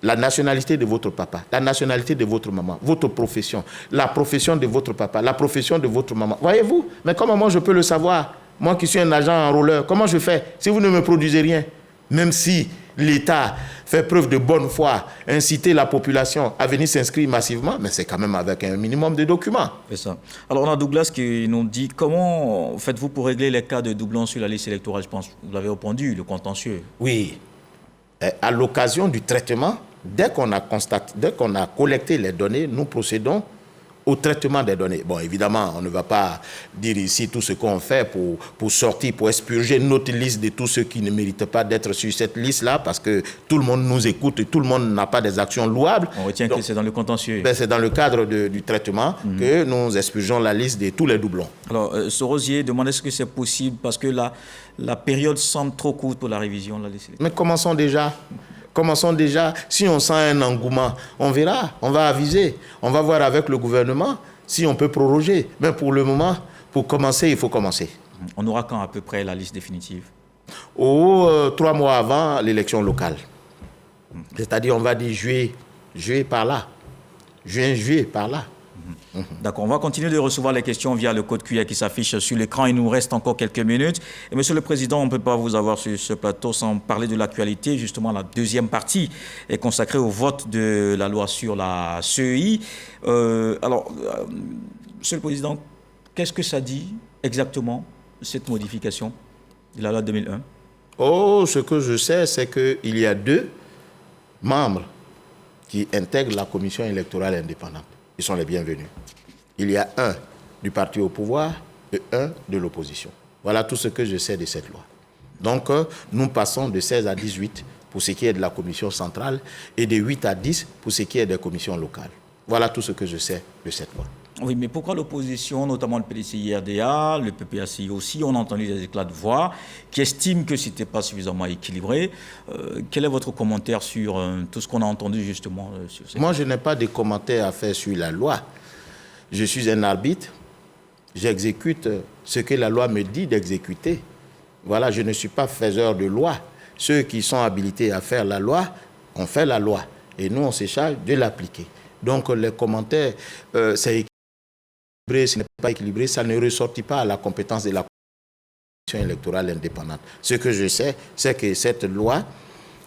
S2: la nationalité de votre papa, la nationalité de votre maman, votre profession, la profession de votre papa, la profession de votre maman. Voyez-vous? Mais comment moi je peux le savoir? Moi qui suis un agent enrôleur, comment je fais si vous ne me produisez rien? Même si l'État fait preuve de bonne foi, inciter la population à venir s'inscrire massivement, mais c'est quand même avec un minimum de documents.
S1: C'est ça. Alors on a Douglas qui nous dit, comment faites-vous pour régler les cas de doublons sur la liste électorale? Je pense que vous l'avez répondu, le contentieux.
S2: Oui. À l'occasion du traitement, dès qu'on a collecté les données, nous procédons au traitement des données. Bon, évidemment, on ne va pas dire ici tout ce qu'on fait pour sortir, pour expurger notre liste de tous ceux qui ne méritent pas d'être sur cette liste-là, parce que tout le monde nous écoute et tout le monde n'a pas des actions louables.
S1: On retient que c'est dans le contentieux.
S2: C'est dans le cadre du traitement que nous expurgeons la liste de tous les doublons.
S1: Alors, Sorosier demande est-ce que c'est possible, parce que la période semble trop courte pour la révision de la liste.
S2: Mais commençons déjà. Commençons déjà. Si on sent un engouement, on verra, on va aviser, on va voir avec le gouvernement si on peut proroger. Mais pour le moment, pour commencer, il faut commencer.
S1: On aura quand à peu près la liste définitive?
S2: 3 mois avant l'élection locale. C'est-à-dire, on va dire juillet par là. Juillet par là.
S1: D'accord, on va continuer de recevoir les questions via le code QR qui s'affiche sur l'écran. Il nous reste encore quelques minutes. Et Monsieur le Président, on ne peut pas vous avoir sur ce plateau sans parler de l'actualité. Justement, la deuxième partie est consacrée au vote de la loi sur la CEI. Monsieur le Président, qu'est-ce que ça dit exactement, cette modification de la loi 2001?
S2: Ce que je sais, c'est qu'il y a 2 membres qui intègrent la commission électorale indépendante. Ils sont les bienvenus. Il y a un du parti au pouvoir et un de l'opposition. Voilà tout ce que je sais de cette loi. Donc, nous passons de 16 à 18 pour ce qui est de la commission centrale et de 8 à 10 pour ce qui est des commissions locales. Voilà tout ce que je sais de cette loi.
S1: Oui, mais pourquoi l'opposition, notamment le PDCI-RDA, le PPACI aussi, on a entendu des éclats de voix qui estiment que ce n'était pas suffisamment équilibré. Quel est votre commentaire sur tout ce qu'on a entendu justement sur cette...
S2: Moi, je n'ai pas de commentaire à faire sur la loi. Je suis un arbitre. J'exécute ce que la loi me dit d'exécuter. Voilà, je ne suis pas faiseur de loi. Ceux qui sont habilités à faire la loi, on fait la loi. Et nous, on se charge de l'appliquer. Donc, les commentaires, c'est équilibré, ce n'est pas équilibré, ça ne ressortit pas à la compétence de la commission électorale indépendante. Ce que je sais, c'est que cette loi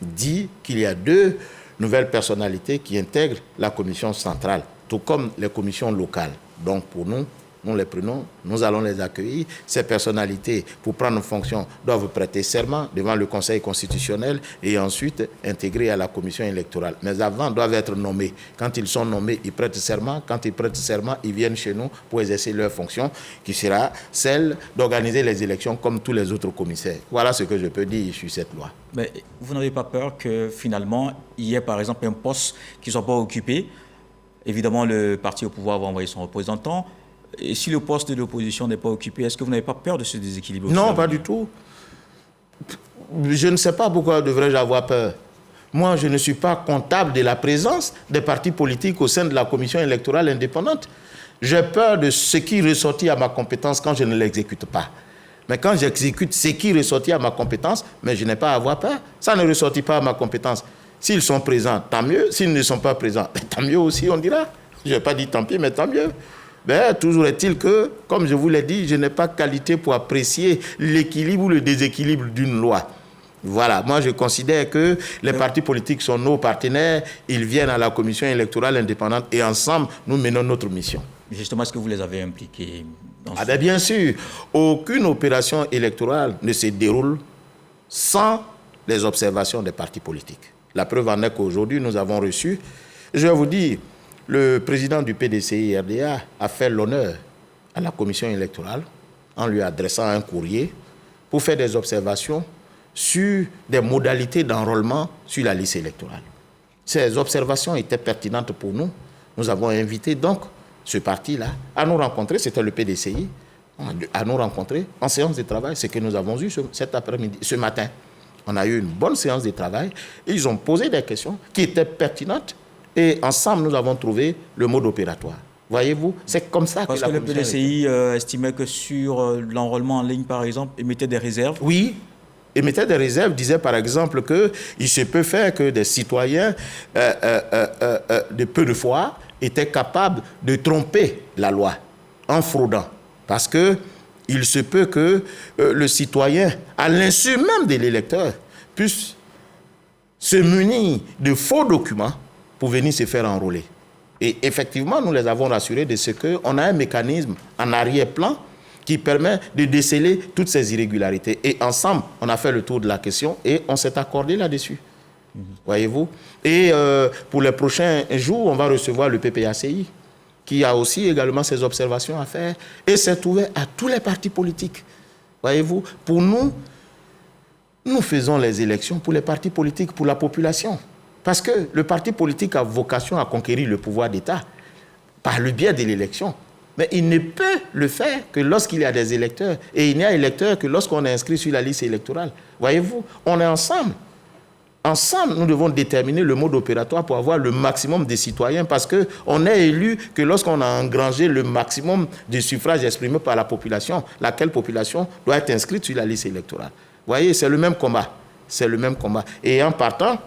S2: dit qu'il y a 2 nouvelles personnalités qui intègrent la commission centrale, tout comme les commissions locales. Donc, pour nous, nous les prenons, nous allons les accueillir. Ces personnalités, pour prendre fonction, doivent prêter serment devant le Conseil constitutionnel et ensuite intégrer à la commission électorale. Mais avant, doivent être nommés. Quand ils sont nommés, ils prêtent serment. Quand ils prêtent serment, ils viennent chez nous pour exercer leur fonction, qui sera celle d'organiser les élections comme tous les autres commissaires. Voilà ce que je peux dire sur cette loi.
S1: Mais vous n'avez pas peur que finalement, il y ait par exemple un poste qui ne soit pas occupé? Évidemment, le parti au pouvoir va envoyer son représentant. Et si le poste de l'opposition n'est pas occupé, est-ce que vous n'avez pas peur de ce déséquilibre?
S2: Non, pas du tout. Je ne sais pas pourquoi devrais-je avoir peur. Moi, je ne suis pas comptable de la présence des partis politiques au sein de la commission électorale indépendante. J'ai peur de ce qui ressortit à ma compétence quand je ne l'exécute pas. Mais quand j'exécute ce qui ressortit à ma compétence, mais je n'ai pas à avoir peur. Ça ne ressortit pas à ma compétence. S'ils sont présents, tant mieux. S'ils ne sont pas présents, tant mieux aussi, on dira. Je n'ai pas dit tant pis, mais tant mieux. Mais toujours est-il que, comme je vous l'ai dit, je n'ai pas qualité pour apprécier l'équilibre ou le déséquilibre d'une loi. Voilà, moi je considère que les partis politiques sont nos partenaires, ils viennent à la commission électorale indépendante et ensemble, nous menons notre mission.
S1: Justement, est-ce que vous les avez impliqués dans
S2: Ah ben bien sûr, aucune opération électorale ne se déroule sans les observations des partis politiques. La preuve en est qu'aujourd'hui, nous avons reçu, je vais vous dire, le président du PDCI-RDA a fait l'honneur à la commission électorale en lui adressant un courrier pour faire des observations sur des modalités d'enrôlement sur la liste électorale. Ces observations étaient pertinentes pour nous. Nous avons invité donc ce parti-là à nous rencontrer, c'était le PDCI, à nous rencontrer en séance de travail, ce que nous avons eu cet après-midi, ce matin. On a eu une bonne séance de travail et ils ont posé des questions qui étaient pertinentes et ensemble nous avons trouvé le mode opératoire. Voyez-vous, c'est comme ça
S1: Parce que le PDCI estimait que sur l'enrôlement en ligne, par exemple, émettait des réserves.
S2: Oui, émettait des réserves, disait par exemple qu'il se peut faire que des citoyens de peu de foi étaient capables de tromper la loi en fraudant. Parce qu'il se peut que le citoyen, à l'insu même de l'électeur, puisse se munir de faux documents pour venir se faire enrôler. Et effectivement, nous les avons rassurés de ce qu'on a un mécanisme en arrière-plan qui permet de déceler toutes ces irrégularités. Et ensemble, on a fait le tour de la question et on s'est accordé là-dessus. Voyez-vous? Et pour les prochains jours, on va recevoir le PPACI, qui a aussi également ses observations à faire. Et c'est ouvert à tous les partis politiques. Voyez-vous? Pour nous, nous faisons les élections pour les partis politiques, pour la population. Parce que le parti politique a vocation à conquérir le pouvoir d'État par le biais de l'élection. Mais il ne peut le faire que lorsqu'il y a des électeurs. Et il n'y a électeurs que lorsqu'on est inscrit sur la liste électorale. Voyez-vous, on est ensemble. Ensemble, nous devons déterminer le mode opératoire pour avoir le maximum de citoyens parce qu'on est élu que lorsqu'on a engrangé le maximum de suffrages exprimés par la population, laquelle population doit être inscrite sur la liste électorale. Vous voyez, c'est le même combat. C'est le même combat. Et en partant,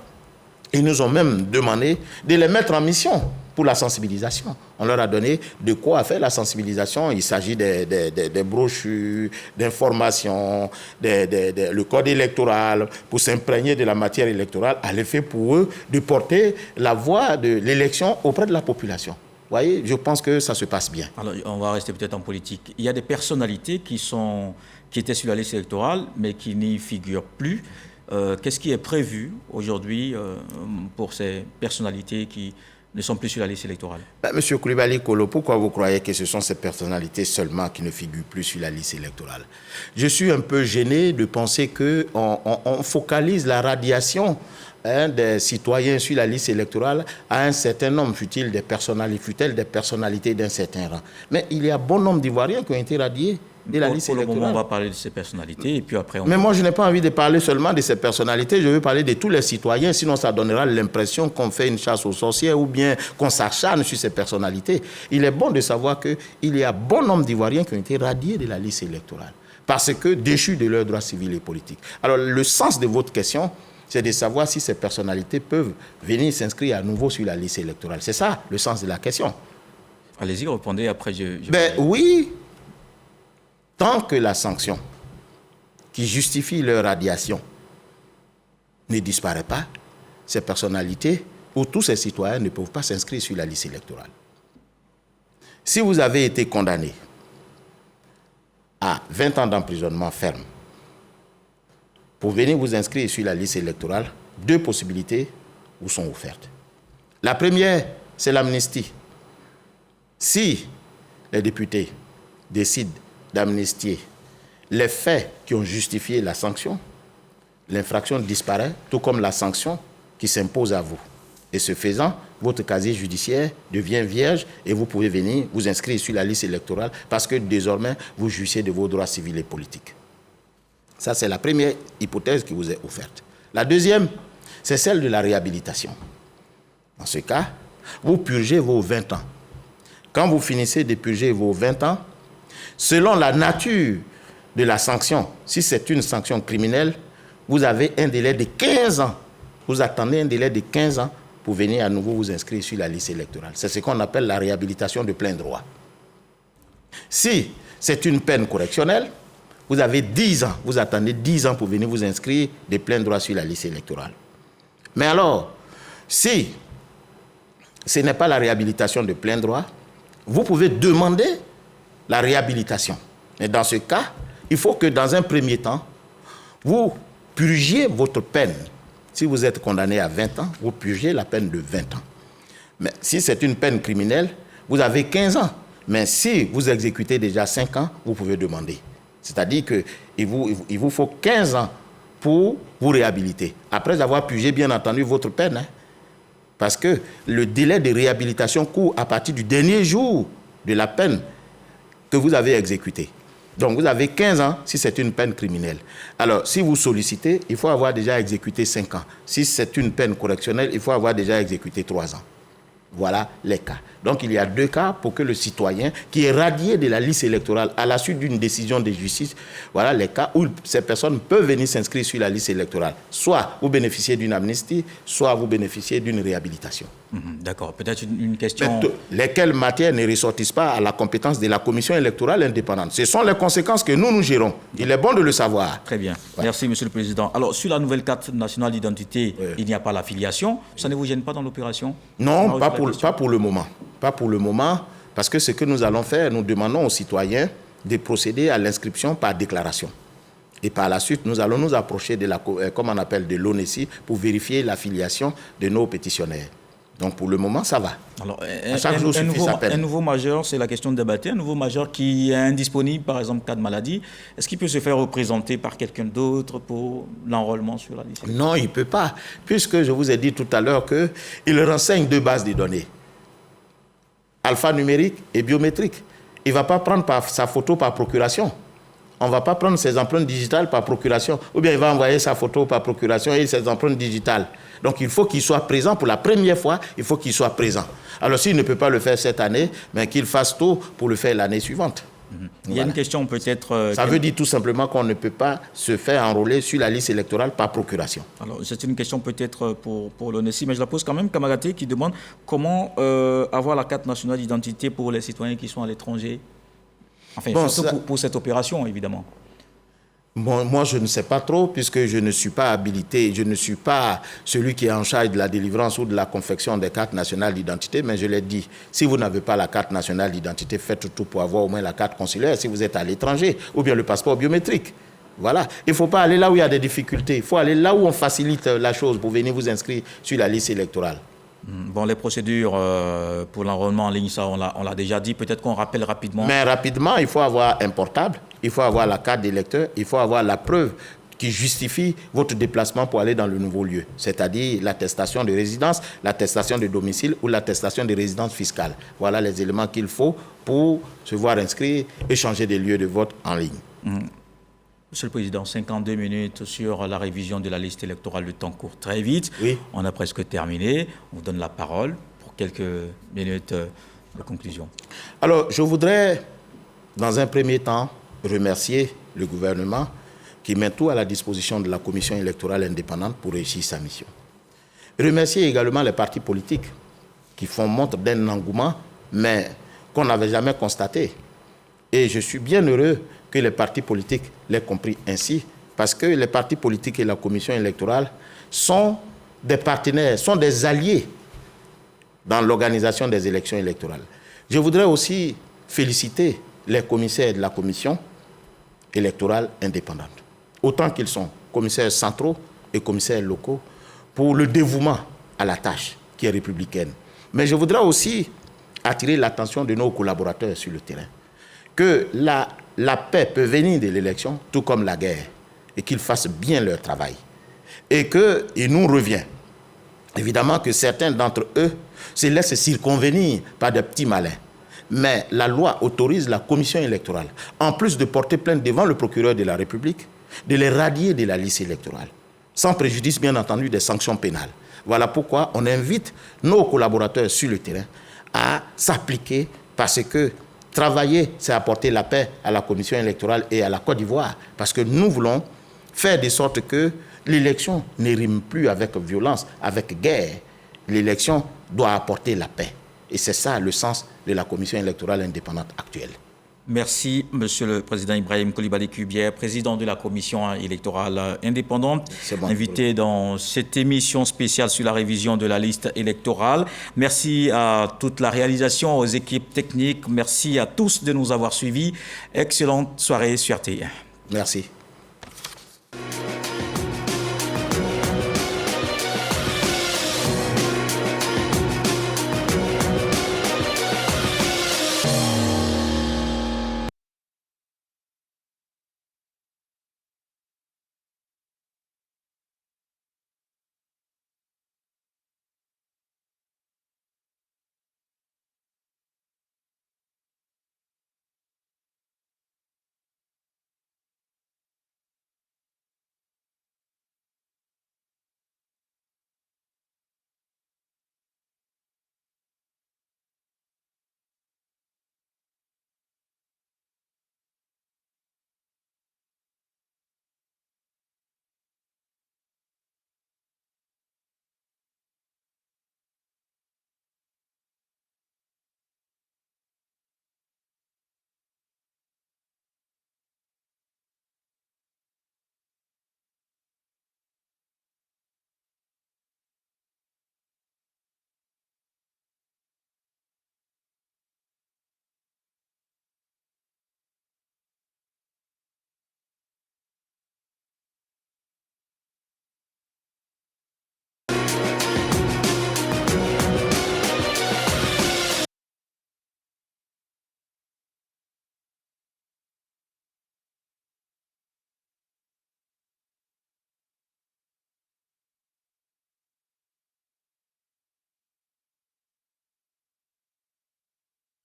S2: ils nous ont même demandé de les mettre en mission pour la sensibilisation. On leur a donné de quoi faire la sensibilisation. Il s'agit des brochures, d'informations, le code électoral, pour s'imprégner de la matière électorale, à l'effet pour eux de porter la voix de l'élection auprès de la population. Vous voyez, je pense que ça se passe bien.
S1: Alors, on va rester peut-être en politique. Il y a des personnalités qui étaient sur la liste électorale, mais qui n'y figurent plus. Qu'est-ce qui est prévu aujourd'hui pour ces personnalités qui ne sont plus sur la liste électorale?
S2: Monsieur Coulibaly Kolo, pourquoi vous croyez que ce sont ces personnalités seulement qui ne figurent plus sur la liste électorale? Je suis un peu gêné de penser qu'on focalise la radiation des citoyens sur la liste électorale à un certain nombre, fut-il des personnalités d'un certain rang. Mais il y a bon nombre d'Ivoiriens qui ont été radiés de la liste électorale.
S1: Pour le moment, on va parler de ces personnalités et puis après...
S2: Mais moi, je n'ai pas envie de parler seulement de ces personnalités, je veux parler de tous les citoyens, sinon ça donnera l'impression qu'on fait une chasse aux sorcières ou bien qu'on s'acharne sur ces personnalités. Il est bon de savoir qu'il y a bon nombre d'Ivoiriens qui ont été radiés de la liste électorale parce que déchus de leurs droits civils et politiques. Alors, le sens de votre question, c'est de savoir si ces personnalités peuvent venir s'inscrire à nouveau sur la liste électorale. C'est ça, le sens de la question.
S1: Allez-y, répondez, après
S2: oui, tant que la sanction qui justifie leur radiation ne disparaît pas, ces personnalités ou tous ces citoyens ne peuvent pas s'inscrire sur la liste électorale. Si vous avez été condamné à 20 ans d'emprisonnement ferme pour venir vous inscrire sur la liste électorale, 2 possibilités vous sont offertes. La première, c'est l'amnistie. Si les députés décident d'amnistier les faits qui ont justifié la sanction, l'infraction disparaît, tout comme la sanction qui s'impose à vous. Et ce faisant, votre casier judiciaire devient vierge et vous pouvez venir vous inscrire sur la liste électorale parce que désormais, vous jouissez de vos droits civils et politiques. Ça, c'est la première hypothèse qui vous est offerte. La deuxième, c'est celle de la réhabilitation. Dans ce cas, vous purgez vos 20 ans quand vous finissez de purger vos 20 ans, selon la nature de la sanction, si c'est une sanction criminelle, vous avez un délai de 15 ans. Vous attendez un délai de 15 ans pour venir à nouveau vous inscrire sur la liste électorale. C'est ce qu'on appelle la réhabilitation de plein droit. Si c'est une peine correctionnelle, vous avez 10 ans. Vous attendez 10 ans pour venir vous inscrire de plein droit sur la liste électorale. Mais alors, si ce n'est pas la réhabilitation de plein droit, vous pouvez demander la réhabilitation. Et dans ce cas, il faut que dans un premier temps, vous purgiez votre peine. Si vous êtes condamné à 20 ans, vous purgez la peine de 20 ans. Mais si c'est une peine criminelle, vous avez 15 ans. Mais si vous exécutez déjà 5 ans, vous pouvez demander. C'est-à-dire qu'il vous faut 15 ans pour vous réhabiliter. Après avoir purgé, bien entendu, votre peine. Parce que le délai de réhabilitation court à partir du dernier jour de la peine que vous avez exécutée. Donc, vous avez 15 ans si c'est une peine criminelle. Alors, si vous sollicitez, il faut avoir déjà exécuté 5 ans. Si c'est une peine correctionnelle, il faut avoir déjà exécuté 3 ans. Voilà les cas. Donc, il y a 2 cas pour que le citoyen qui est radié de la liste électorale à la suite d'une décision de justice, voilà les cas où ces personnes peuvent venir s'inscrire sur la liste électorale. Soit vous bénéficiez d'une amnistie, soit vous bénéficiez d'une réhabilitation.
S1: D'accord. Peut-être une question...
S2: Lesquelles matières ne ressortissent pas à la compétence de la commission électorale indépendante. Ce sont les conséquences que nous gérons. Il est bon de le savoir.
S1: Très bien. Ouais. Merci, Monsieur le Président. Alors, sur la nouvelle carte nationale d'identité, il n'y a pas l'affiliation. Ça ne vous gêne pas dans l'opération?
S2: Non, pas pour le moment. Pas pour le moment, parce que ce que nous allons faire, nous demandons aux citoyens de procéder à l'inscription par déclaration. Et par la suite, nous allons nous approcher de de l'ONESI pour vérifier l'affiliation de nos pétitionnaires. Donc pour le moment, ça va.
S1: Alors, un nouveau majeur, c'est la question de débattre. Un nouveau majeur qui est indisponible, par exemple, cas de maladie, est-ce qu'il peut se faire représenter par quelqu'un d'autre pour l'enrôlement sur la liste?
S2: Non, il ne peut pas, puisque je vous ai dit tout à l'heure qu'il renseigne 2 bases de données. Alphanumérique et biométrique. Il ne va pas prendre sa photo par procuration. On ne va pas prendre ses empreintes digitales par procuration. Ou bien il va envoyer sa photo par procuration et ses empreintes digitales. Donc il faut qu'il soit présent pour la première fois, il faut qu'il soit présent. Alors s'il ne peut pas le faire cette année, mais qu'il fasse tout pour le faire l'année suivante.
S1: Il y a une question peut-être...
S2: Ça veut dire tout simplement qu'on ne peut pas se faire enrôler sur la liste électorale par procuration.
S1: Alors, c'est une question peut-être pour l'ONESI, mais je la pose quand même. Kamaraté qui demande comment avoir la carte nationale d'identité pour les citoyens qui sont à l'étranger. Enfin, bon, surtout pour cette opération, évidemment.
S2: Bon, moi, je ne sais pas trop, puisque je ne suis pas habilité, je ne suis pas celui qui est en charge de la délivrance ou de la confection des cartes nationales d'identité, mais je l'ai dit, si vous n'avez pas la carte nationale d'identité, faites tout pour avoir au moins la carte consulaire si vous êtes à l'étranger, ou bien le passeport biométrique. Voilà. Il ne faut pas aller là où il y a des difficultés, il faut aller là où on facilite la chose pour venir vous inscrire sur la liste électorale.
S1: Bon, les procédures pour l'enrôlement en ligne, ça, on l'a déjà dit. Peut-être qu'on rappelle rapidement.
S2: Mais rapidement, il faut avoir un portable, il faut avoir la carte d'électeur, il faut avoir la preuve qui justifie votre déplacement pour aller dans le nouveau lieu, c'est-à-dire l'attestation de résidence, l'attestation de domicile ou l'attestation de résidence fiscale. Voilà les éléments qu'il faut pour se voir inscrire et changer de lieu de vote en ligne.
S1: Monsieur le Président, 52 minutes sur la révision de la liste électorale. Le temps court très vite. Oui. On a presque terminé. On vous donne la parole pour quelques minutes de conclusion.
S2: Alors, je voudrais, dans un premier temps, remercier le gouvernement qui met tout à la disposition de la commission électorale indépendante pour réussir sa mission. Remercier également les partis politiques qui font montre d'un engouement, mais qu'on n'avait jamais constaté. Et je suis bien heureux que les partis politiques l'aient compris ainsi, parce que les partis politiques et la commission électorale sont des partenaires, sont des alliés dans l'organisation des élections électorales. Je voudrais aussi féliciter les commissaires de la commission électorale indépendante, autant qu'ils sont commissaires centraux et commissaires locaux, pour le dévouement à la tâche qui est républicaine. Mais je voudrais aussi attirer l'attention de nos collaborateurs sur le terrain, que la paix peut venir de l'élection, tout comme la guerre, et qu'ils fassent bien leur travail. Et qu'il nous revient, évidemment que certains d'entre eux se laissent circonvenir par des petits malins. Mais la loi autorise la commission électorale, en plus de porter plainte devant le procureur de la République, de les radier de la liste électorale, sans préjudice bien entendu des sanctions pénales. Voilà pourquoi on invite nos collaborateurs sur le terrain à s'appliquer Parce que travailler, c'est apporter la paix à la commission électorale et à la Côte d'Ivoire. Parce que nous voulons faire de sorte que l'élection ne rime plus avec violence, avec guerre. L'élection doit apporter la paix. Et c'est ça le sens de la commission électorale indépendante actuelle.
S1: Merci, Monsieur le Président Ibrahim Coulibaly Kubier, président de la Commission électorale indépendante, invité dans cette émission spéciale sur la révision de la liste électorale. Merci à toute la réalisation, aux équipes techniques. Merci à tous de nous avoir suivis. Excellente soirée sur RTI.
S2: Merci.